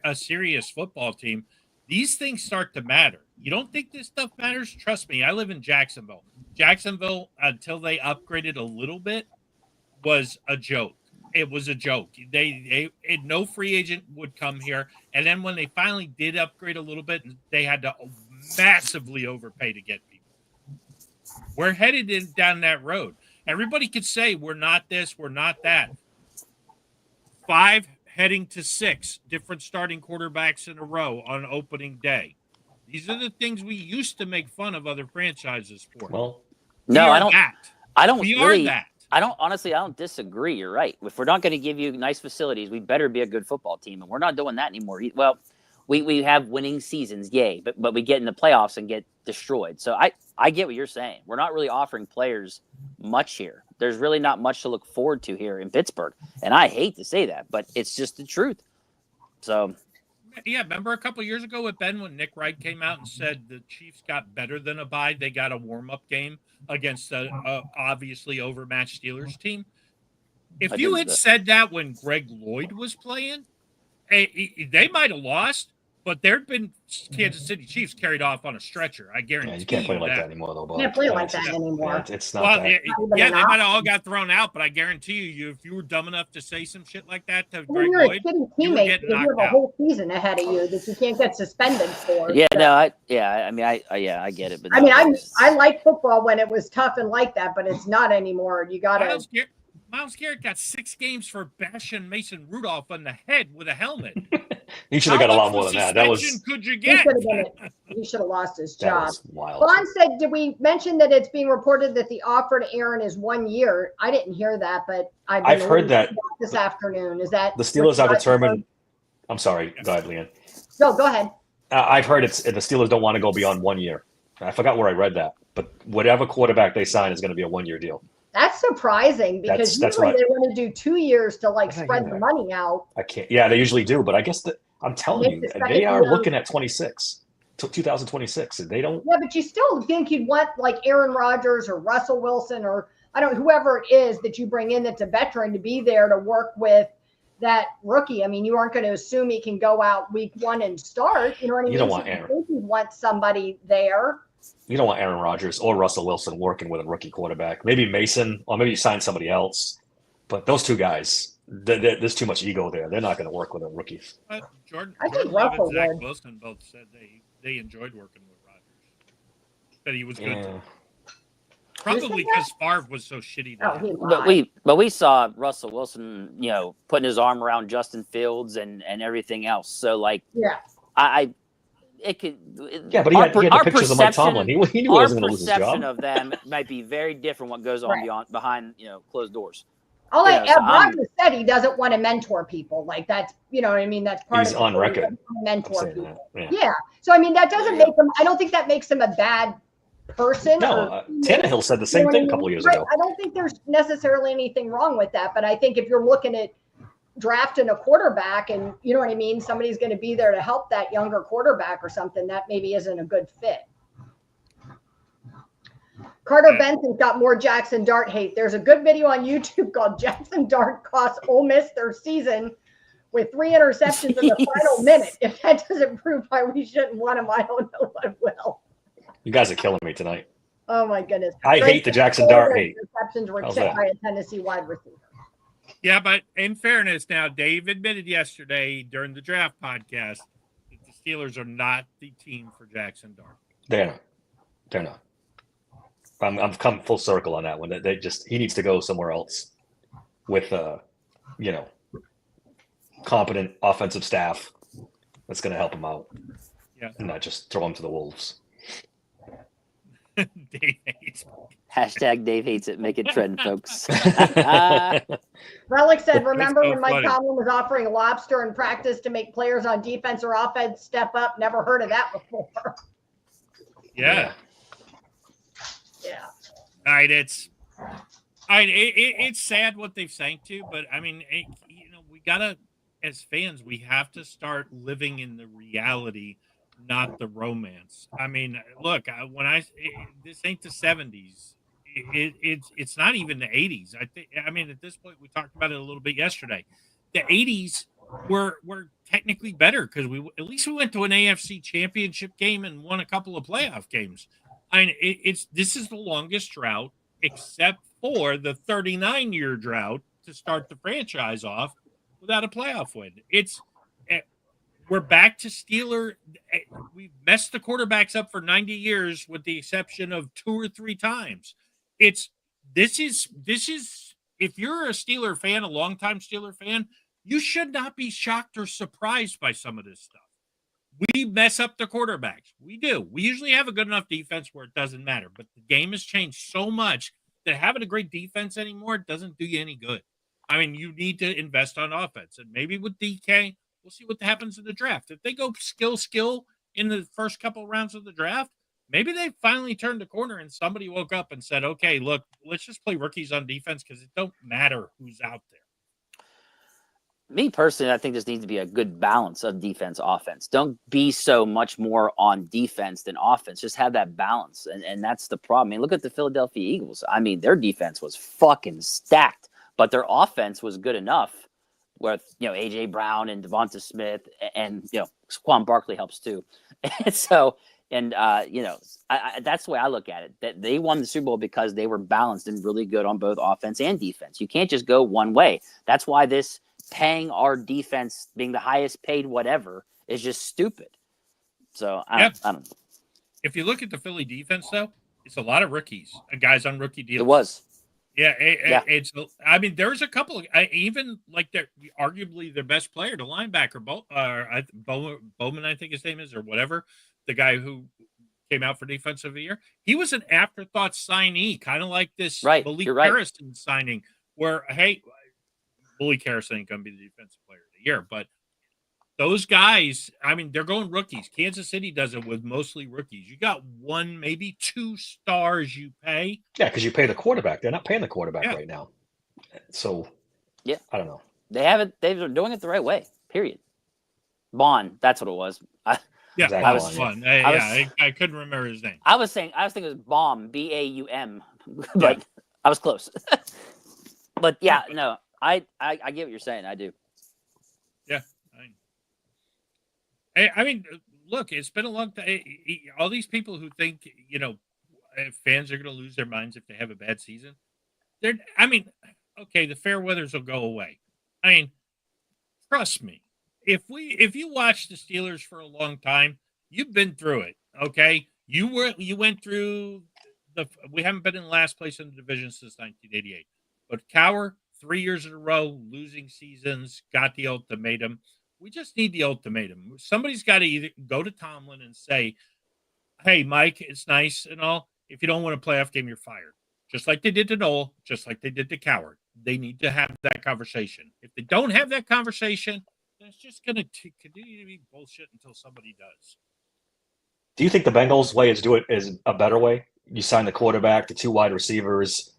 a serious football team, these things start to matter. You don't think this stuff matters? Trust me, I live in Jacksonville. Jacksonville, until they upgraded a little bit, was a joke. It was a joke. No free agent would come here. And then when they finally did upgrade a little bit, they had to massively overpay to get people. We're headed down that road. Everybody could say we're not this, we're not that. 5 heading to 6 different starting quarterbacks in a row on opening day. These are the things we used to make fun of other franchises for. Well, No, I don't. That. I don't We really. are that. I don't disagree. You're right. If we're not going to give you nice facilities, we better be a good football team, and we're not doing that anymore. Well, we have winning seasons, yay, but we get in the playoffs and get destroyed. So I get what you're saying. We're not really offering players much here. There's really not much to look forward to here in Pittsburgh, and I hate to say that, but it's just the truth. So. Yeah, remember a couple of years ago with Ben when Nick Wright came out and said the Chiefs got better than a bye. They got a warm-up game against a obviously overmatched Steelers team. If you had said that when Greg Lloyd was playing, they might have lost, but there'd been Kansas City Chiefs carried off on a stretcher. I guarantee you can't play like that anymore, though. Bob. Can't play like that anymore. Yeah, it's not well, that. they might have all got thrown out, but I guarantee you, if you were dumb enough to say some shit like that to Greg You're Lloyd, a kidding you were teammate. getting You have knocked a out. whole season ahead of you that you can't get suspended for. Yeah, so. no, I get it. But I mean, I like football when it was tough and like that, but it's not anymore. You got to. Miles Garrett got 6 games for bashing Mason Rudolph on the head with a helmet. He should have got a lot more than that. That was. Could you He get? should have lost his That job. was wild. Vaughn said, did we mention that it's being reported that the offer to Aaron is 1 year? I didn't hear that, but I've heard that this afternoon. Is that the Steelers have determined? I'm sorry. Go ahead, Leanne. No, go ahead. I've heard the Steelers don't want to go beyond 1 year. I forgot where I read that, but whatever quarterback they sign is going to be a 1 year deal. That's surprising because That's usually what- they want to do 2 years to like I didn't spread hear the that. money out. I can't. Yeah, they usually do, but I guess I'm telling you, Make the they are second year- looking at 2026. They don't. Yeah, but you still think you'd want like Aaron Rodgers or Russell Wilson or whoever it is that you bring in that's a veteran to be there to work with that rookie. I mean, you aren't going to assume he can go out week 1 and start. You know what I mean? You don't want So Aaron. I think you'd want somebody there. You don't want Aaron Rodgers or Russell Wilson working with a rookie quarterback. Maybe Mason, or maybe you sign somebody else. But those two guys, there's too much ego there. They're not going to work with a rookie. Jordan I think Love and Russell Zach would. Wilson both said they enjoyed working with Rodgers. That he was good. Yeah. Probably because Favre was so shitty. Oh, That he lied. But we saw Russell Wilson, putting his arm around Justin Fields and everything else. So like, Yeah. It could. Yeah, but he had the pictures of Mike Tomlin. He knew he Our wasn't going to lose his perception job. of them might be very different. What goes on Right. behind closed doors. All Yeah, so Rodgers said he doesn't want to mentor people. Like that's, you know what I mean? That's part He's of it. on He record doesn't want to mentor saying people. that. Yeah. So I mean, that doesn't make him. I don't think that makes him a bad person. No, Tannehill said the same thing a couple years ago. I don't think there's necessarily anything wrong with that, but I think if you're looking at drafting a quarterback and you know what I mean, somebody's going to be there to help that younger quarterback or something, that maybe isn't a good fit. Carter Benson's got more Jackson Dart hate. There's a good video on YouTube called Jackson Dart Cost Ole Miss their season with 3 interceptions in the final minute. If that doesn't prove why we shouldn't want him, I don't know what will. You guys are killing me tonight. Oh my goodness. I hate the Jackson Dart hate. Interceptions were How's checked that? by a Tennessee wide receiver. Yeah, but in fairness, now Dave admitted yesterday during the draft podcast that the Steelers are not the team for Jackson Dart. They're not. I've come full circle on that one. He needs to go somewhere else with competent offensive staff that's going to help him out. Yeah. And not just throw him to the wolves. Dave hates. Hashtag Dave hates it. Make it trend, folks. Relic said, remember so when Mike funny. Tomlin was offering lobster in practice to make players on defense or offense step up? Never heard of that before. Yeah. Yeah. All right, it's sad what they've sank to, but I mean, we gotta, as fans, we have to start living in the reality, not the romance. I mean, look, this ain't the 70s. It's not even the 80s. I mean, at this point, we talked about it a little bit yesterday. The 80s we're technically better because at least we went to an AFC championship game and won a couple of playoff games. I mean, this is the longest drought except for the 39-year drought to start the franchise off without a playoff win. We're back to Steeler. We've messed the quarterbacks up for 90 years with the exception of 2 or 3 times. This is if you're a Steeler fan, a longtime Steeler fan, you should not be shocked or surprised by some of this stuff. We mess up the quarterbacks. We do. We usually have a good enough defense where it doesn't matter, but the game has changed so much that having a great defense anymore doesn't do you any good. I mean, you need to invest on offense, and maybe with DK, we'll see what happens in the draft. If they go skill in the first couple of rounds of the draft, maybe they finally turned the corner and somebody woke up and said, okay, look, let's just play rookies on defense because it don't matter who's out there. Me personally, I think this needs to be a good balance of defense, offense. Don't be so much more on defense than offense. Just have that balance. And that's the problem. I mean, look at the Philadelphia Eagles. I mean, their defense was fucking stacked, but their offense was good enough with, A.J. Brown and Devonta Smith and, Saquon Barkley helps too. And so, that's the way I look at it, that they won the Super Bowl because they were balanced and really good on both offense and defense. You can't just go one way. That's why this paying our defense being the highest paid whatever is just stupid. So I don't know. If you look at the Philly defense, though, it's a lot of rookies, guys on rookie deals. It was. Yeah, it's. I mean, there's a couple of even like they're arguably their best player, the linebacker, Bowman, I think his name is, or whatever, the guy who came out for defensive of the year. He was an afterthought signee, kind of like this Malik Harrison signing, where Malik Harrison ain't going to be the defensive player of the year, but those guys, I mean, they're going rookies. Kansas City does it with mostly rookies. You got 1, maybe 2 stars you pay. Yeah, because you pay the quarterback. They're not paying the quarterback right now. So, yeah, I don't know. They haven't. They're doing it the right way. Period. Bond. That's what it was. Fun. I couldn't remember his name. I was thinking it was Baum, Baum, but I was close. But yeah, no, I get what you're saying. I do. Yeah. I mean, look, it's been a long time. All these people who think, fans are going to lose their minds if they have a bad season. Okay, the fair weathers will go away. I mean, trust me. If you watch the Steelers for a long time, you've been through it. Okay, you went through we haven't been in last place in the division since 1988, but Cowher 3 years in a row losing seasons, got the ultimatum. We just need the ultimatum. Somebody's got to either go to Tomlin and say, hey, Mike, it's nice and all. If you don't win a playoff game, you're fired. Just like they did to Noel, just like they did to Cowher. They need to have that conversation. If they don't have that conversation, then it's just going to continue to be bullshit until somebody does. Do you think the Bengals' way is a better way? You sign the quarterback, the 2 wide receivers,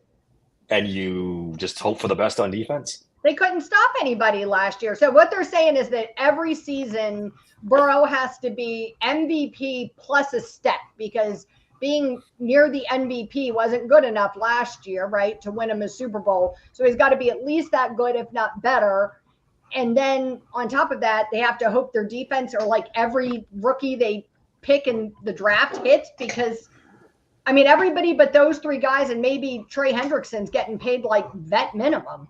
and you just hope for the best on defense? They couldn't stop anybody last year. So what they're saying is that every season, Burrow has to be MVP plus a step, because being near the MVP wasn't good enough last year, right, to win him a Super Bowl. So he's got to be at least that good, if not better. And then on top of that, they have to hope their defense, or like every rookie they pick in the draft, hits, because I mean, everybody but those 3 guys and maybe Trey Hendrickson's getting paid like vet minimum.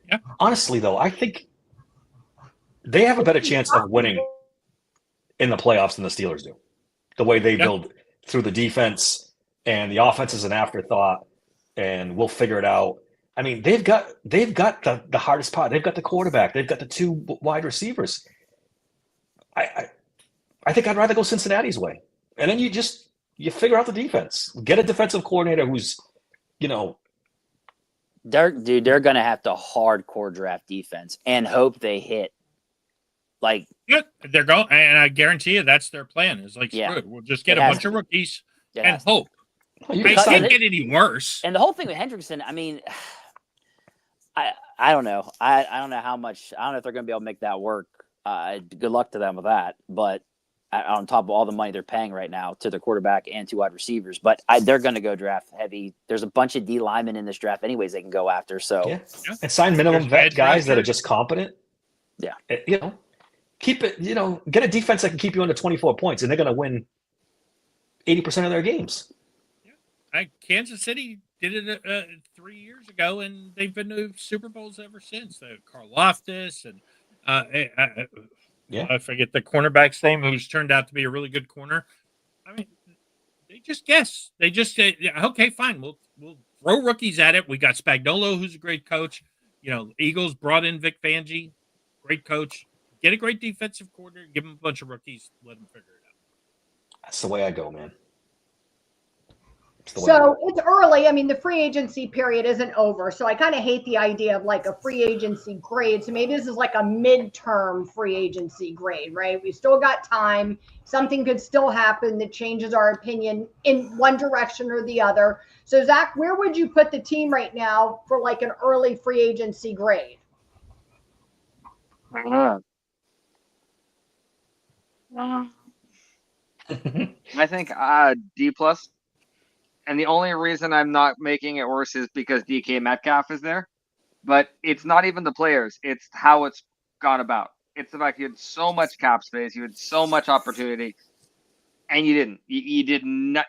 Yeah. Honestly, though, I think they have a better chance of winning in the playoffs than the Steelers do. The way they build through the defense, and the offense is an afterthought, and we'll figure it out. I mean, they've got the hardest part. They've got the quarterback. They've got the 2 wide receivers. I think I'd rather go Cincinnati's way, and then you figure out the defense. Get a defensive coordinator who's, They're going to have to hardcore draft defense and hope they hit. Like, they're going, and I guarantee you that's their plan. Is like, screw it. We'll just get a bunch of rookies and hope. It can't get any worse. And the whole thing with Hendrickson, I mean, I don't know. I don't know how much. I don't know if they're going to be able to make that work. Good luck to them with that. But on top of all the money they're paying right now to their quarterback and 2 wide receivers, but they're going to go draft heavy. There's a bunch of D linemen in this draft anyways they can go after. So and sign minimum vet guys that are just competent. Yeah. You know, keep it. You know, get a defense that can keep you under 24 points, and they're going to win 80% of their games. Kansas City did it 3 years ago, and they've been to Super Bowls ever since. Carl Loftus and I forget the cornerback's name, who's turned out to be a really good corner. I mean, they just guess. They just say, okay, fine, we'll throw rookies at it. We got Spagnuolo, who's a great coach. You know, Eagles brought in Vic Fangio, great coach. Get a great defensive coordinator, give them a bunch of rookies, let them figure it out. That's the way I go, man. So it's early. I mean, the free agency period isn't over. So I kind of hate the idea of like a free agency grade. So maybe this is like a midterm free agency grade, right? We still got time. Something could still happen that changes our opinion in one direction or the other. So Zach, where would you put the team right now for like an early free agency grade? I think D plus. And the only reason I'm not making it worse is because DK Metcalf is there. But it's not even the players. It's how it's gone about. It's the fact you had so much cap space. You had so much opportunity. And you didn't. You did not.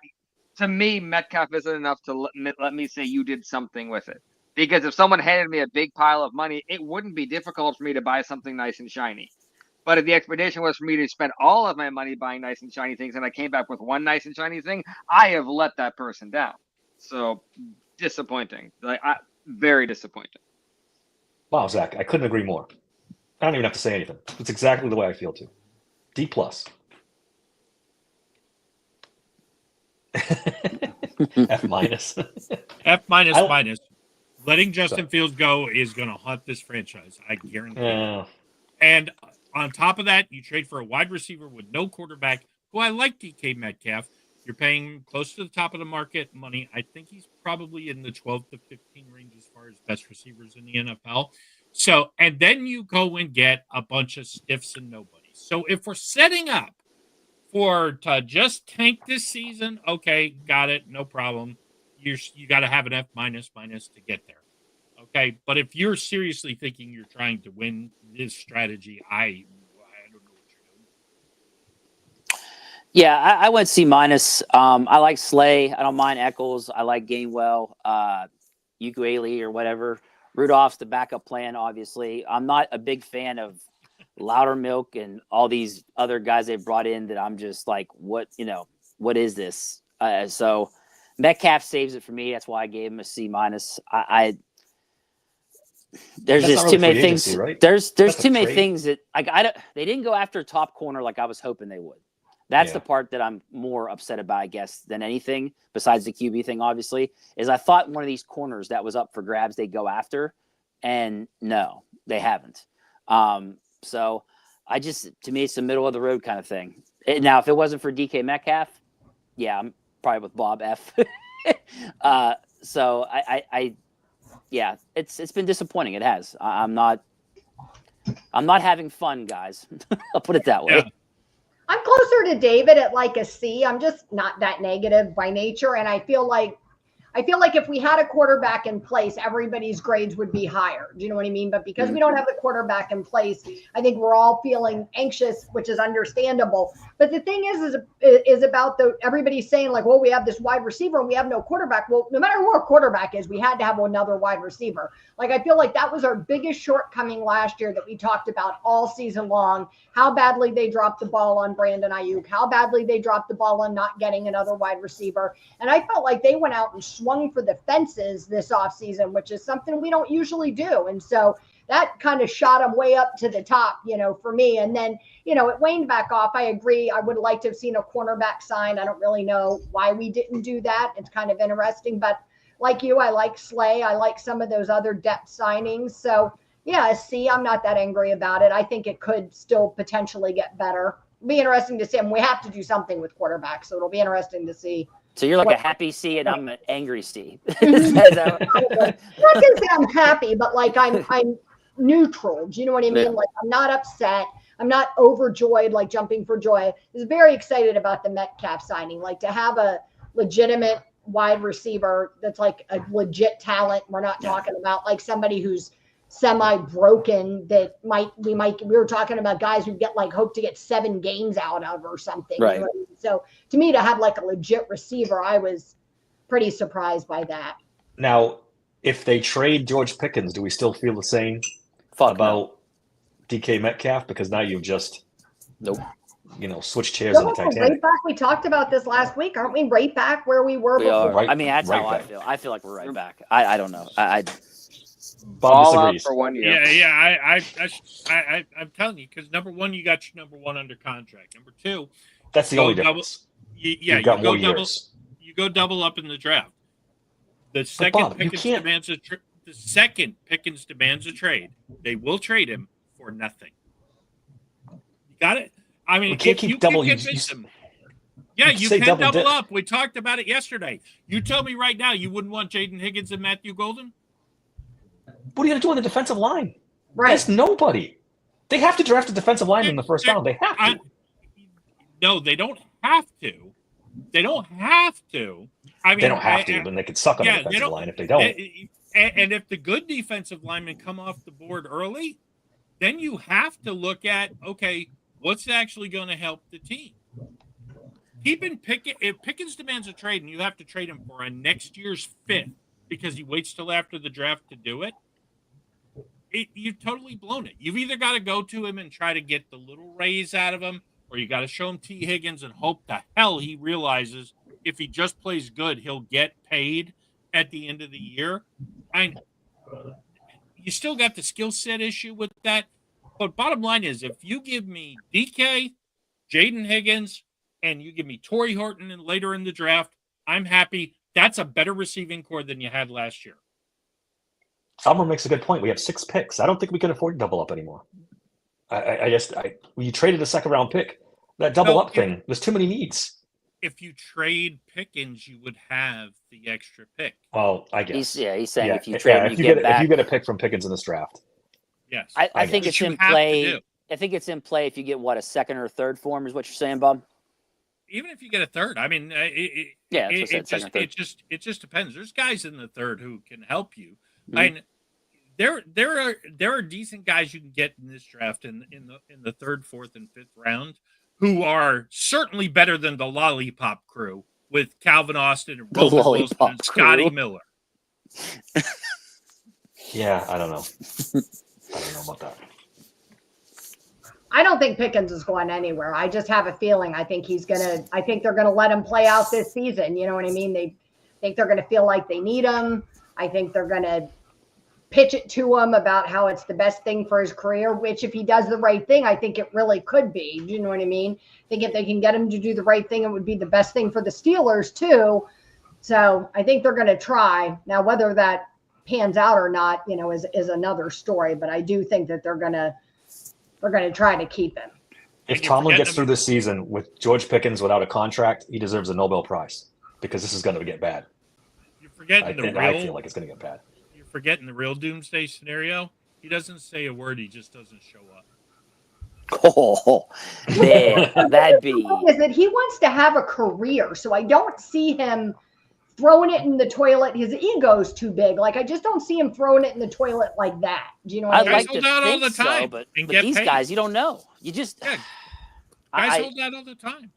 To me, Metcalf isn't enough to let me say you did something with it. Because if someone handed me a big pile of money, it wouldn't be difficult for me to buy something nice and shiny. But if the expectation was for me to spend all of my money buying nice and shiny things and I came back with one nice and shiny thing, I have let that person down. So disappointing. Very disappointing. Wow, Zach, I couldn't agree more. I don't even have to say anything. It's exactly the way I feel too. D plus. F minus. F minus minus. Letting Justin Fields go is going to haunt this franchise. I guarantee it. And on top of that, you trade for a wide receiver with no quarterback, who I like DK Metcalf. You're paying him close to the top of the market money. I think he's probably in the 12 to 15 range as far as best receivers in the NFL. So, and then you go and get a bunch of stiffs and nobodies. So if we're setting up to just tank this season, okay, got it, no problem. You got to have an F minus to get there. Okay, but if you're seriously thinking you're trying to win this strategy, I don't know what you're doing. Yeah, I went C minus. I like Slay. I don't mind Eccles. I like Gainwell, Ukulele or whatever. Rudolph's the backup plan, obviously. I'm not a big fan of Loudermilk and all these other guys they've brought in that I'm just like, what is this? So Metcalf saves it for me. That's why I gave him a C minus. There's That's just too many things. Agency, right? There's That's too many trade. things that they didn't go after a top corner like I was hoping they would. That's the part that I'm more upset about, I guess, than anything besides the QB thing, obviously, is I thought one of these corners that was up for grabs they'd go after, and no, they haven't. So to me, it's the middle of the road kind of thing. Now, if it wasn't for DK Metcalf, yeah, I'm probably with Bob F. So it's been disappointing. It has. I'm not having fun, guys. I'll put it that way. Yeah. I'm closer to David at like a C. I'm just not that negative by nature. And I feel like if we had a quarterback in place, everybody's grades would be higher. Do you know what I mean? But because we don't have the quarterback in place, I think we're all feeling anxious, which is understandable. But the thing is about everybody's saying like, well, we have this wide receiver and we have no quarterback. Well, no matter who our quarterback is, we had to have another wide receiver. Like, I feel like that was our biggest shortcoming last year that we talked about all season long, how badly they dropped the ball on Brandon Ayuk, how badly they dropped the ball on not getting another wide receiver. And I felt like they went out and swung for the fences this offseason, which is something we don't usually do. And so that kind of shot them way up to the top, for me. And then, it waned back off. I agree. I would like to have seen a cornerback sign. I don't really know why we didn't do that. It's kind of interesting. But like you, I like Slay. I like some of those other depth signings. So, yeah, C, I'm not that angry about it. I think it could still potentially get better. It'll be interesting to see. We have to do something with quarterbacks, so it'll be interesting to see. So you're like a happy C and I'm an angry C. Not to say I'm happy, but like I'm neutral. Do you know what I mean? Like, I'm not upset. I'm not overjoyed, like jumping for joy. I was very excited about the Metcalf signing, like to have a legitimate wide receiver that's like a legit talent. We're not talking about like somebody who's semi-broken that we were talking about guys who hope to get 7 games out of or something. Right. You know what I mean? So to me, to have like a legit receiver, I was pretty surprised by that. Now, if they trade George Pickens, do we still feel the same about DK Metcalf? Because now you've just switched chairs on the Titanic. Right back. We talked about this last week. Aren't we right back where we were We before? are. Right- I mean, that's right how I back. feel. I feel like we're right back. I don't know. Bob All out disagrees. for 1 year. Yeah. I'm telling you, because number one, you got your number one under contract. Number two, That's the go only double- difference. you You've got go more double. years. You go double up in the draft. The But second Bob, you Pickens can't. demands a trade, they will trade him for nothing. You got it. I mean, We can't if keep you double. can convince them, yeah, you say can double double dip. up. We talked about it yesterday. You tell me right now, you wouldn't want Jaden Higgins and Matthew Golden? What are you going to do on the defensive line? Right. There's nobody. They have to draft a defensive lineman in the first round. They have to. No, they don't have to. They don't have to. I mean, They don't have to, then they could suck on the they defensive don't- line if they don't. And if the good defensive linemen come off the board early, then you have to look at, okay, what's actually going to help the team? If Pickens demands a trade and you have to trade him for a next year's fifth because he waits till after the draft to do it, you've totally blown it. You've either got to go to him and try to get the little raise out of him, or you got to show him T. Higgins and hope the hell he realizes if he just plays good, he'll get paid at the end of the year. You still got the skill set issue with that. But bottom line is, if you give me DK, Jaden Higgins, and you give me Torrey Horton and later in the draft, I'm happy. That's a better receiving core than you had last year. Summer makes a good point. We have 6 picks. I don't think we can afford to double up anymore. You traded a second round pick. That double up thing, there's too many needs. If you trade Pickens, you would have the extra pick. Well, I guess. He's saying if you trade him, you get back. If you get a pick from Pickens in this draft. Yes. I think Which it's you in have to play. do. I think it's in play if you get a second or third form, is what you're saying, Bob? Even if you get a third, I mean, Yeah, that's what I said, second, third. it just depends. There's guys in the third who can help you. Mhm. I mean, there are decent guys you can get in this draft in the third, fourth, and fifth round who are certainly better than the lollipop crew with Calvin Austin and Roman Wilson and Scotty crew. Miller. Yeah, I don't know. I don't know about that. I don't think Pickens is going anywhere. I just have a feeling. I think they're gonna let him play out this season. You know what I mean? They think they're gonna feel like they need him. I think they're gonna pitch it to him about how it's the best thing for his career, which if he does the right thing, I think it really could be. Do you know what I mean? I think if they can get him to do the right thing, it would be the best thing for the Steelers too. So I think they're going to try. Now, whether that pans out or not, is another story, but I do think that they're going to try to keep him. If Tomlin gets through this season with George Pickens without a contract, he deserves a Nobel Prize because this is going to get bad. You're forgetting I feel like it's going to get bad. You're forgetting the real doomsday scenario. He doesn't say a word. He just doesn't show up. Oh, man, that'd be. Is that he wants to have a career, so I don't see him throwing it in the toilet. His ego's too big. Like I just don't see him throwing it in the toilet like that. Do you know what I I'd mean? like to hold out all think the time so, but and get these paid. guys, you don't know. You just. Yeah. Guys I hold that all the time.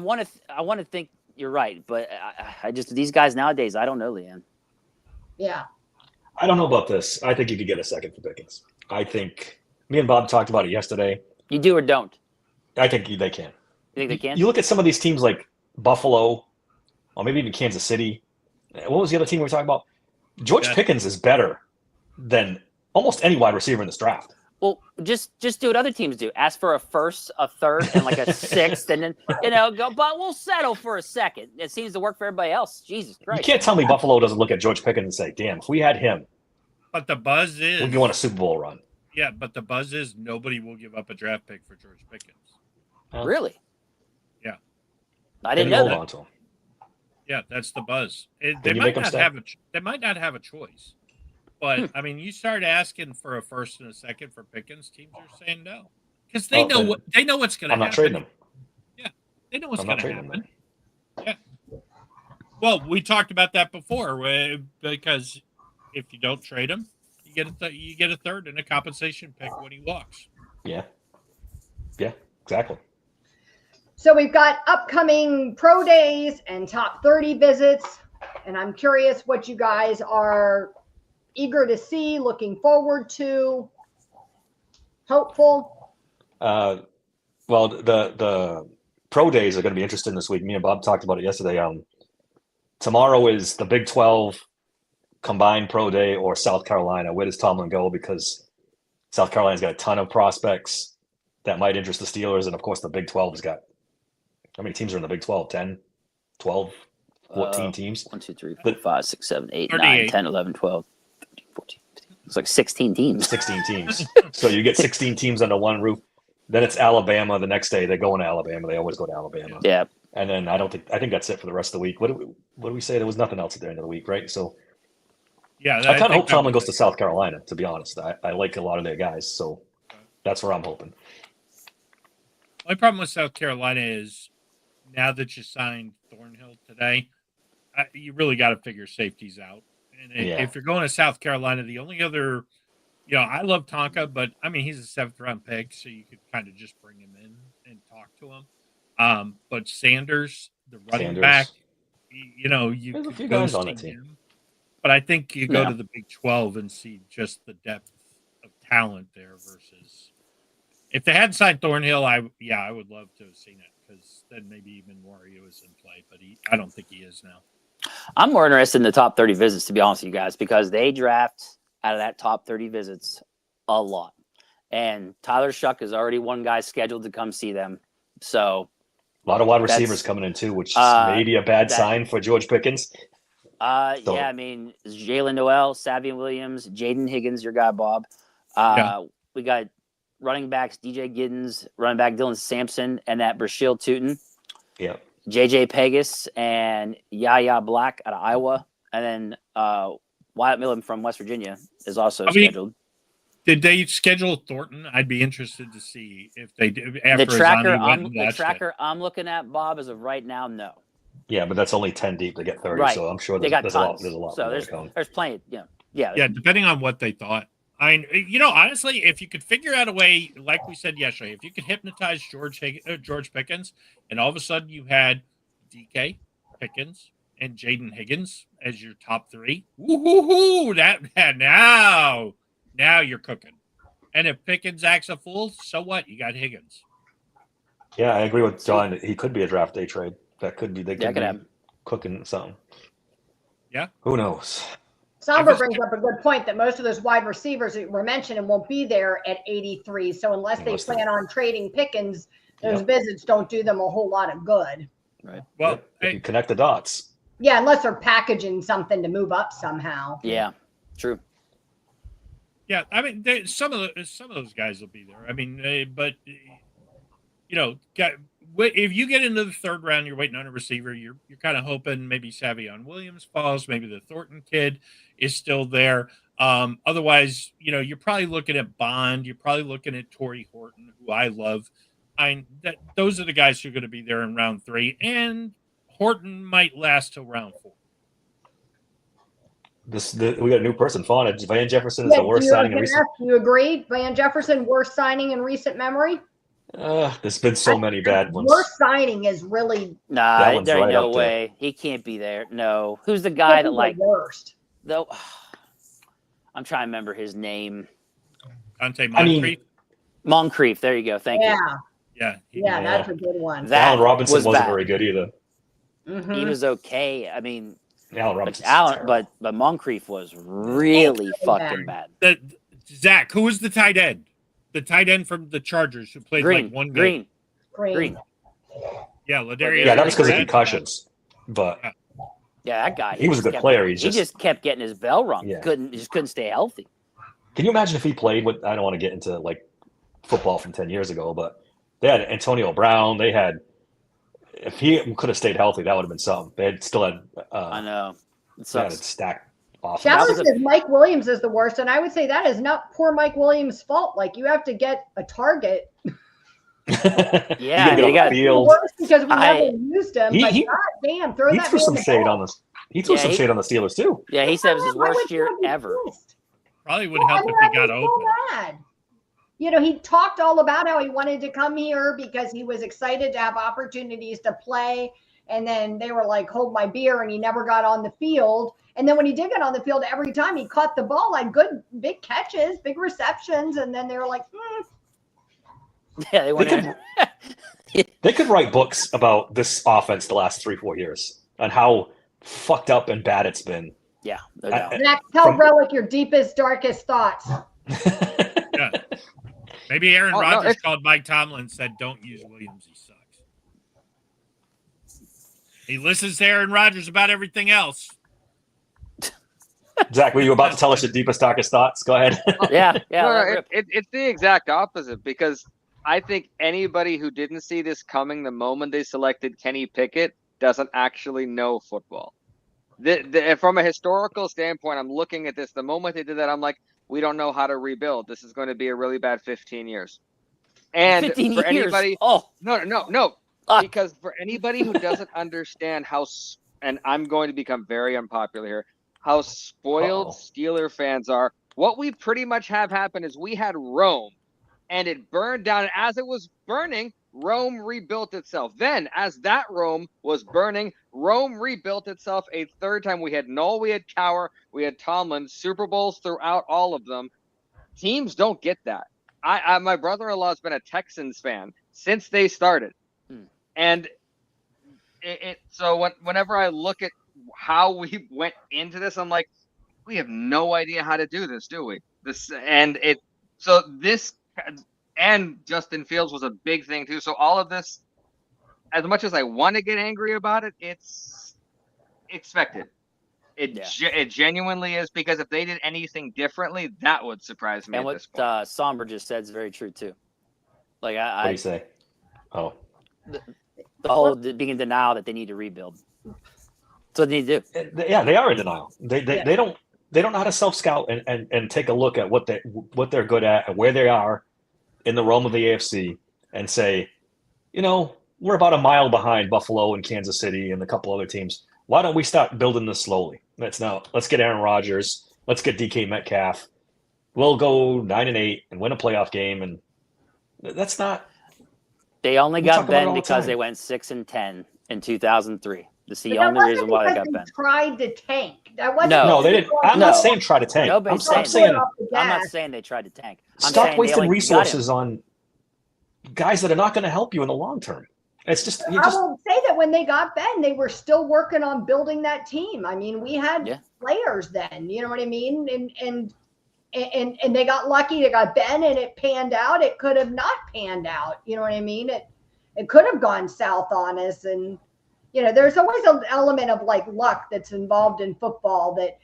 want to think you're right, but I just these guys nowadays, I don't know, Leanne. Yeah. I don't know about this. I think you could get a second for Pickens. I think me and Bob talked about it yesterday. You do or don't? I think they can. You think they can? You look at some of these teams like Buffalo, or maybe even Kansas City. What was the other team we were talking about? George Pickens is better than almost any wide receiver in this draft. Well, just do what other teams do. Ask for a first, a third, and like a sixth, and then go. But we'll settle for a second. It seems to work for everybody else. Jesus Christ! You can't tell me Buffalo doesn't look at George Pickens and say, "Damn, if we had him, But the buzz is we'd go on a Super Bowl run." Yeah, but the buzz is nobody will give up a draft pick for George Pickens. Really? Yeah. I didn't Then you know hold that. on to him. Yeah, that's the buzz. They you might make 'em not stay? they might not have a choice. But I mean, you start asking for a first and a second for Pickens, teams are saying no. Because they know what's going to happen. I'm not trading him. Yeah. They know what's I'm not going to trading him. happen. Yeah. Well, we talked about that before because if you don't trade him, you get a third and a compensation pick when he walks. Yeah, exactly. So we've got upcoming pro days and top 30 visits. And I'm curious what you guys are eager to see, looking forward to, hopeful. Well, the pro days are going to be interesting this week. Me and Bob talked about it yesterday. Tomorrow is the Big 12 combined pro day or South Carolina. Where does Tomlin go? Because South Carolina's got a ton of prospects that might interest the Steelers. And of course, the Big 12 has got, how many teams are in the Big 12? 10, 12, 14 teams? 1, 2, 3, 4, 5, 6, 7, 8, 9, 38. 10, 11, 12, 13, 14, 15. It's like 16 teams. 16 teams. So you get 16 teams under one roof. Then it's Alabama the next day. They're going to Alabama. They always go to Alabama. Yeah. And then I think that's it for the rest of the week. What do we say? There was nothing else at the end of the week, right? So Yeah, I kind of hope Tomlin goes to South Carolina, to be honest. I like a lot of their guys, so that's where I'm hoping. My problem with South Carolina is now that you signed Thornhill today, you really got to figure safeties out. And if you're going to South Carolina, the only other, I love Tonka, but I mean, he's a 7th round pick, so you could kind of just bring him in and talk to him. But Sanders, the running back, you There's a could few go guys on see the team. him. But I think you go to the Big 12 and see just the depth of talent there versus if they hadn't signed Thornhill, I would love to have seen it because then maybe even Warrior was in play, but I don't think he is now. I'm more interested in the top 30 visits, to be honest with you guys, because they draft out of that top 30 visits a lot. And Tyler Shuck is already one guy scheduled to come see them. So a lot of wide receivers coming in too, which is maybe a bad sign for George Pickens. Yeah, I mean, Jalen Noel, Savion Williams, Jaden Higgins, your guy, Bob. We got running backs, DJ Giddens, running back Dylan Sampson, and that Brashil Tootin. Yeah. JJ Pegas and Yaya Black out of Iowa. And then Wyatt Millen from West Virginia is also scheduled. Did they schedule Thornton? I'd be interested to see if they did. The tracker I'm looking at, Bob, as of right now, no. Yeah, but that's only 10 deep to get 30, right. So I'm sure they got there's tons. a lot. So there's plenty. Yeah, depending on what they thought. Honestly, if you could figure out a way, like we said yesterday, if you could hypnotize George Pickens, and all of a sudden you had DK, Pickens, and Jaden Higgins as your top 3, woo-hoo-hoo, now you're cooking. And if Pickens acts a fool, so what? You got Higgins. Yeah, I agree with John. He could be a draft day trade. That could be. They could be cooking something. Yeah. Who knows? Somber brings up a good point that most of those wide receivers that were mentioned won't be there at 83. So unless they plan on trading Pickens, those visits don't do them a whole lot of good. Right. Well, you connect the dots. Yeah, unless they're packaging something to move up somehow. Yeah, true. Yeah, I mean, some of those guys will be there. I mean, but if you get into the 3rd round, you're waiting on a receiver. You're kind of hoping maybe Savion Williams falls, maybe the Thornton kid is still there. Otherwise, you're probably looking at Bond. You're probably looking at Torrey Horton, who I love. Those are the guys who are going to be there in round 3, and Horton might last till round 4. We got a new person, Fawn. Van Jefferson is the worst signing in recent. Do you agree, Van Jefferson, worst signing in recent memory? There's been so many bad ones. Worst signing is really there ain't no way he can't be there. No, who's the guy that worst? Though I'm trying to remember his name. Dante Moncrief. Moncrief. There you go. Thank you. Yeah, that's a good one. Allen Robinson wasn't very good either. Mm-hmm. He was okay. I mean, Allen Robinson. But Moncrief was really fucking bad. Zach, who was the tight end? The tight end from the Chargers who played like one game. Green. Yeah, Ladarius. Yeah, that was because of concussions. But that guy. He was a good player. He just kept getting his bell rung. Yeah. Couldn't stay healthy. Can you imagine if he played with? I don't want to get into like football from 10 years ago, but they had Antonio Brown. They had. If he could have stayed healthy, that would have been something. They had still had. I know. They had it stacked off. Dallas says Mike Williams is the worst, and I would say that is not poor Mike Williams' fault. Like you have to get a target. Yeah, you got field. Worse because we never used him. God damn, throw he that. Threw some shade on the. He threw some shade on the Steelers too. Yeah, he said it was his worst year ever. Probably would Well, help I mean, if he I got was open. so mad. You know, he talked all about how he wanted to come here because he was excited to have opportunities to play. And then they were like, hold my beer. And he never got on the field. And then when he did get on the field, every time he caught the ball, like good, big catches, big receptions. And then they were like, Yeah, they went in. They could write books about this offense the last 3-4 years and how fucked up and bad it's been. Yeah, no doubt. Next, tell Relic your deepest, darkest thoughts. Yeah. Maybe Aaron Oh, no, Rodgers it's- called Mike Tomlin and said, "Don't use Williams. He sucks." He listens to Aaron Rodgers about everything else. Zach, were you about to tell us your deepest, darkest thoughts? Go ahead. Yeah, yeah. No, let no, rip. it's the exact opposite because I think anybody who didn't see this coming the moment they selected Kenny Pickett doesn't actually know football. From a historical standpoint, I'm looking at this. The moment they did that, I'm like, we don't know how to rebuild. This is going to be a really bad 15 years. And 15 for years. anybody, Oh, no, Ah. because for anybody who doesn't understand how, and I'm going to become very unpopular here, how spoiled Steeler fans are. What we pretty much have happen is we had Rome, and it burned down. And as it was burning, Rome rebuilt itself. Then, as that Rome was burning, Rome rebuilt itself a third time. We had Noel, we had Cower, we had Tomlin, Super Bowls throughout all of them. Teams don't get that. My brother-in-law has been a Texans fan since they started. And so whenever I look at how we went into this, I'm like, we have no idea how to do this, do we? And Justin Fields was a big thing too. So all of this, as much as I want to get angry about it, it's expected. It genuinely is, because if they did anything differently, that would surprise me. and at this what point. Somber just said is very true too. Like What do you say? Oh, the whole being in denial that they need to rebuild. That's what they need to do. yeah, they are in denial. They don't know how to self scout and take a look at what they're good at and where they are in the realm of the AFC and say, we're about a mile behind Buffalo and Kansas City and a couple other teams. Why don't we start building this slowly? Let's get Aaron Rodgers. Let's get DK Metcalf. We'll go 9-8 and win a playoff game. And that's not. They only We got talk about it Ben all the because time. they went 6-10 in 2003. That's the But that only wasn't reason why they because got Ben. tried to tank. That wasn't No. No, they didn't. I'm No. not saying try to tank. Nobody's I'm saying saying I'm not saying they tried to tank. I'm stop saying they wasting only got resources him. on guys that are not going to help you in the long term. It's just I will say that when they got Ben, they were still working on building that team. I mean, we had players then, you know what I mean? And they got lucky. They got Ben, and it panned out. It could have not panned out. You know what I mean? It could have gone south on us. And there's always an element of like luck that's involved in football. That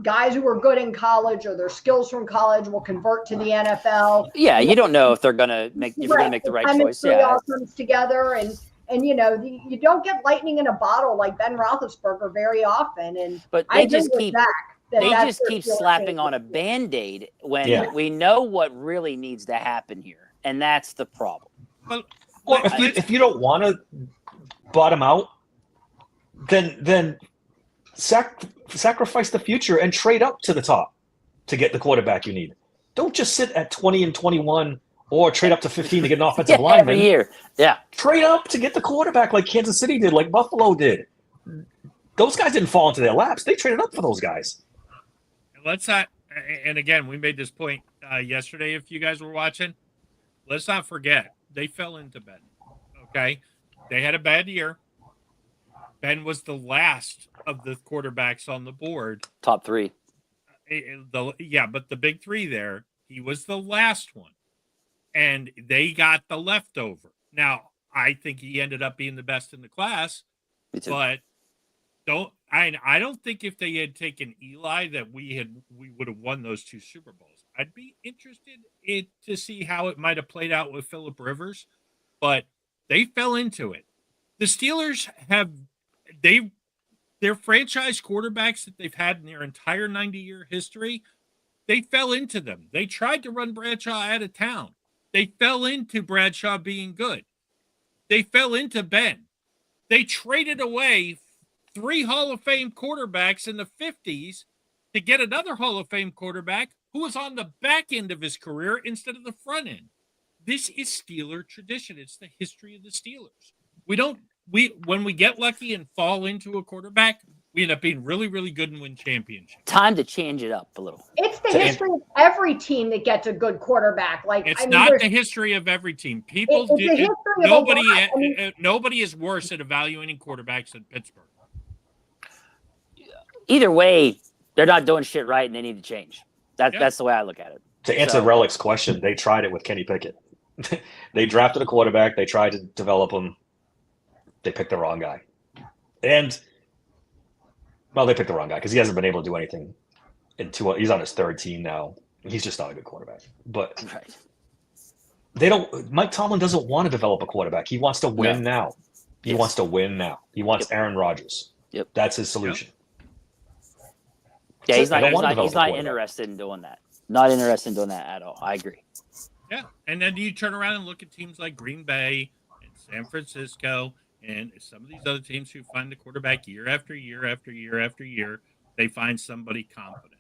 guys who were good in college or their skills from college will convert to the NFL. Yeah, you don't know if they're gonna make the right choice. Chemistry Yeah, all comes together, and you don't get lightning in a bottle like Ben Roethlisberger very often. but I they just agree with keep Zach that they that's just their keep skill slapping set. on a Band-Aid when we know what really needs to happen here, and that's the problem. Well, if you don't want to bottom out, then sacrifice the future and trade up to the top to get the quarterback you need. Don't just sit at 20 and 21 or trade up to 15 to get an offensive lineman. Every year. Yeah. Trade up to get the quarterback like Kansas City did, like Buffalo did. Those guys didn't fall into their laps. They traded up for those guys. Let's not, and again, we made this point yesterday if you guys were watching. Let's not forget, they fell into Ben. Okay? They had a bad year. Ben was the last of the quarterbacks on the board. Top three. But the big three there, he was the last one. And they got the leftover. Now, I think he ended up being the best in the class. Me too. But I don't think if they had taken Eli that we would have won those 2 Super Bowls. I'd be interested to see how it might have played out with Phillip Rivers, but they fell into it. The Steelers have their franchise quarterbacks that they've had in their entire 90-year history, they fell into them. They tried to run Bradshaw out of town. They fell into Bradshaw being good. They fell into Ben. They traded away 3 Hall of Fame quarterbacks in the 50s to get another Hall of Fame quarterback who was on the back end of his career instead of the front end. This is Steeler tradition. It's the history of the Steelers. When we get lucky and fall into a quarterback, we end up being really, really good and win championships. Time to change it up a little. It's the history of every team that gets a good quarterback. The history of every team. Nobody is worse at evaluating quarterbacks than Pittsburgh. Either way, they're not doing shit right, and they need to change. That's the way I look at it. To answer Relic's question, they tried it with Kenny Pickett. They drafted a quarterback. They tried to develop him. They picked the wrong guy. They picked the wrong guy because he hasn't been able to do anything. He's on his third team now. He's just not a good quarterback. But Mike Tomlin doesn't want to develop a quarterback. He wants to win now. He wants to win now. He wants Aaron Rodgers. Yep. That's his solution. Yeah, he's not interested in doing that. Not interested in doing that at all. I agree. Yeah, and then you turn around and look at teams like Green Bay and San Francisco and some of these other teams who find the quarterback year after year after year after year. They find somebody competent.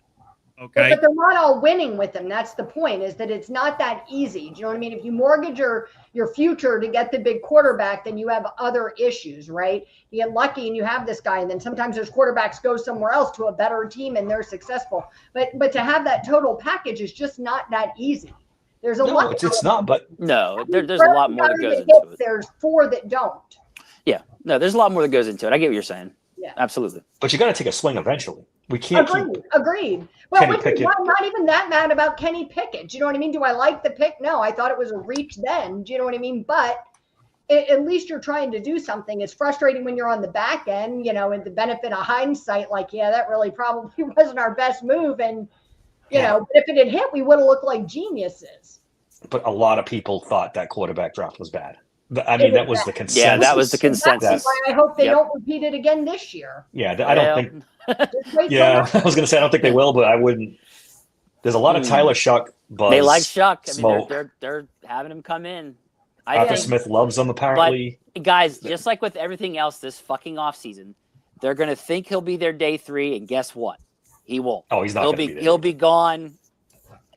Okay, but they're not all winning with them. That's the point, is that it's not that easy. Do you know what I mean? If you mortgage your future to get the big quarterback, then you have other issues, right? You get lucky and you have this guy, and then sometimes those quarterbacks go somewhere else to a better team and they're successful. But to have that total package is just not that easy. There's a lot. It's not, but no, there's a lot more that goes into it. There's 4 that don't. Yeah, no, there's a lot more that goes into it. I get what you're saying. Yeah, absolutely. But you got to take a swing eventually. We can't. Agreed. Well, I'm not even that mad about Kenny Pickett. Do you know what I mean? Do I like the pick? No, I thought it was a reach then. Do you know what I mean? But at least you're trying to do something. It's frustrating when you're on the back end, and the benefit of hindsight, that really probably wasn't our best move. And, but if it had hit, we would have looked like geniuses. But a lot of people thought that quarterback draft was bad. That was the consensus. Yeah, that was the consensus. That's why I hope they don't repeat it again this year. Yeah, I don't think. Yeah, I was going to say I don't think they will, but I wouldn't. There's a lot of Tyler Shuck buzz. They like Shuck. I mean, they're having him come in. Arthur Smith loves him apparently. But guys, just like with everything else this fucking offseason, they're going to think he'll be there day 3, and guess what? He won't. Oh, he's not going to be there. He'll be gone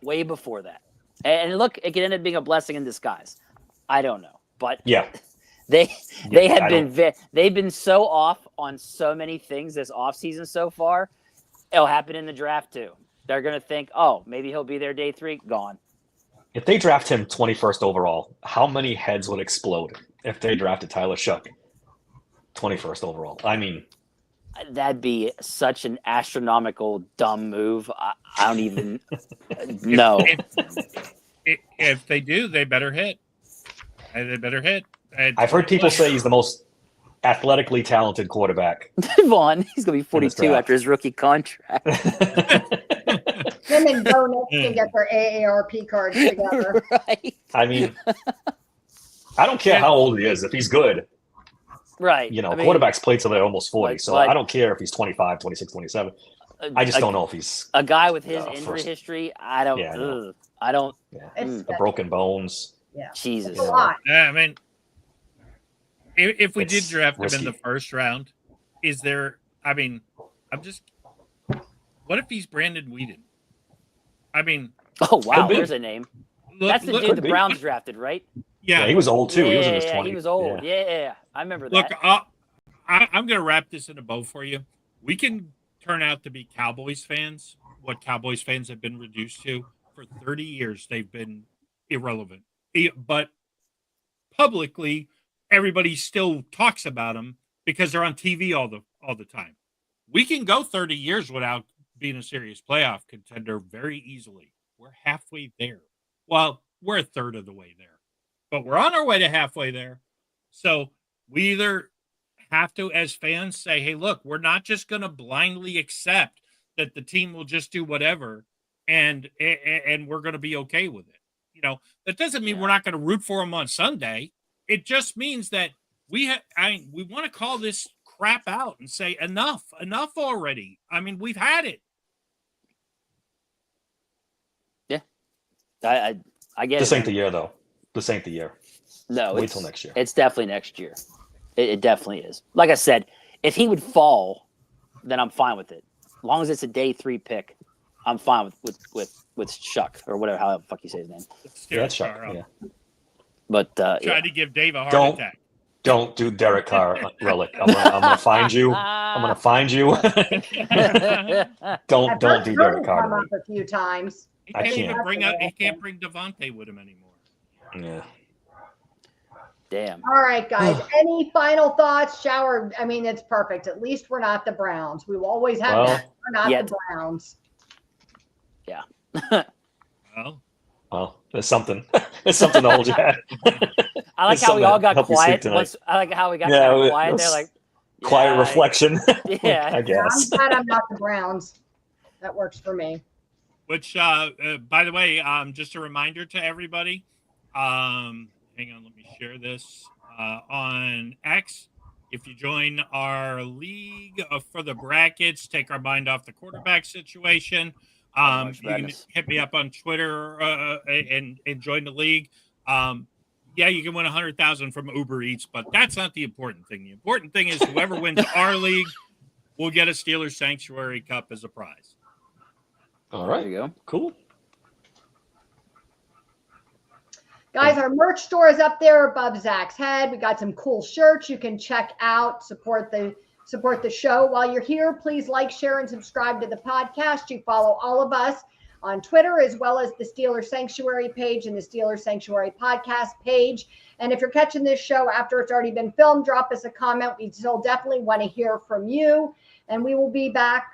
way before that. And look, it could end up being a blessing in disguise. I don't know. But they've been so off on so many things this offseason so far. It'll happen in the draft too. They're gonna think, oh, maybe he'll be there day 3, gone. If they draft him 21st overall, how many heads would explode if they drafted Tyler Shuck 21st overall? I mean, that'd be such an astronomical dumb move. I don't even know. If they do, they better hit. They better hit. I've heard people say he's the most athletically talented quarterback. Vaughn, he's going to be 42 after his rookie contract. Him and Bo Nix can get their AARP cards together. Right. I mean, I don't care how old he is. If he's good. Right. Quarterbacks play till they're almost 40. So I don't care if he's 25, 26, 27. I just don't know if he's a guy with his injury history. I don't. Yeah, I don't. Yeah. The broken bones. Yeah. Jesus. It's a lot. I mean, if we did draft risky. him in the first round, is there? I mean, what if he's Brandon Whedon? I mean, oh wow, there's a name. That's the dude the Browns drafted, right? Yeah, he was old too. Yeah, he was in his 20s. He was old. Yeah. I remember that. Look, I'm going to wrap this in a bow for you. We can turn out to be Cowboys fans, what Cowboys fans have been reduced to. For 30 years, they've been irrelevant. But publicly, everybody still talks about them because they're on TV all the time. We can go 30 years without being a serious playoff contender very easily. We're halfway there. Well, we're a third of the way there. But we're on our way to halfway there. So we either have to, as fans, say, hey, look, we're not just going to blindly accept that the team will just do whatever and we're going to be okay with it. That doesn't mean we're not going to root for them on Sunday. It just means that we want to call this crap out and say enough already. I mean, we've had it. Yeah. I get this it. Ain't the year, though. This ain't the year. No, wait till next year. It's definitely next year. It definitely is. Like I said, if he would fall, then I'm fine with it. As long as it's a day 3 pick, I'm fine with Shuck or whatever, how the fuck you say his name. Yeah, that's Chuck. Yeah. But Trying to give Dave a heart attack. Don't do Derek Carr relic. I'm gonna find you. I'm gonna find you. don't do Derek Carr. Come up a few times. He can't even bring Devontae with him anymore. Yeah. Damn. All right, guys. Any final thoughts? Shower. I mean, it's perfect. At least we're not the Browns. We will always have that. We're not the Browns. Yeah. Well, there's something. There's something to hold you at. I like how we all got quiet. I like how we got kind of quiet. They're like quiet reflection. Yeah, I guess. I'm glad I'm not the Browns. That works for me. Which, by the way, just a reminder to everybody. Hang on, let me share this on X. If you join our league for the brackets, take our mind off the quarterback situation. You can hit me up on Twitter and join the league. Yeah, you can win 100,000 from Uber Eats, but that's not the important thing. The important thing is whoever wins our league will get a Steelers Sanctuary Cup as a prize. All right, there you go. Cool. Guys, our merch store is up there above Zach's head. We got some cool shirts you can check out. Support the show. While you're here, please like, share, and subscribe to the podcast. You follow all of us on Twitter, as well as the Steelers Sanctuary page and the Steelers Sanctuary podcast page. And if you're catching this show after it's already been filmed, drop us a comment. We still definitely want to hear from you. And we will be back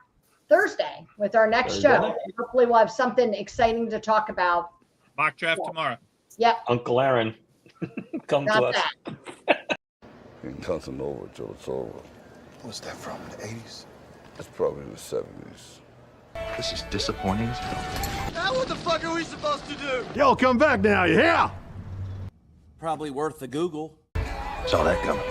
Thursday with our next show. Hopefully we'll have something exciting to talk about. Mock draft tomorrow. Yep. Uncle Aaron. Come to us. Ain't nothing over till it's over. What's that from, the 80s? It's probably the 70s. This is disappointing as hell. Now what the fuck are we supposed to do? Yo, come back now, you hear? Probably worth the Google. Saw that coming.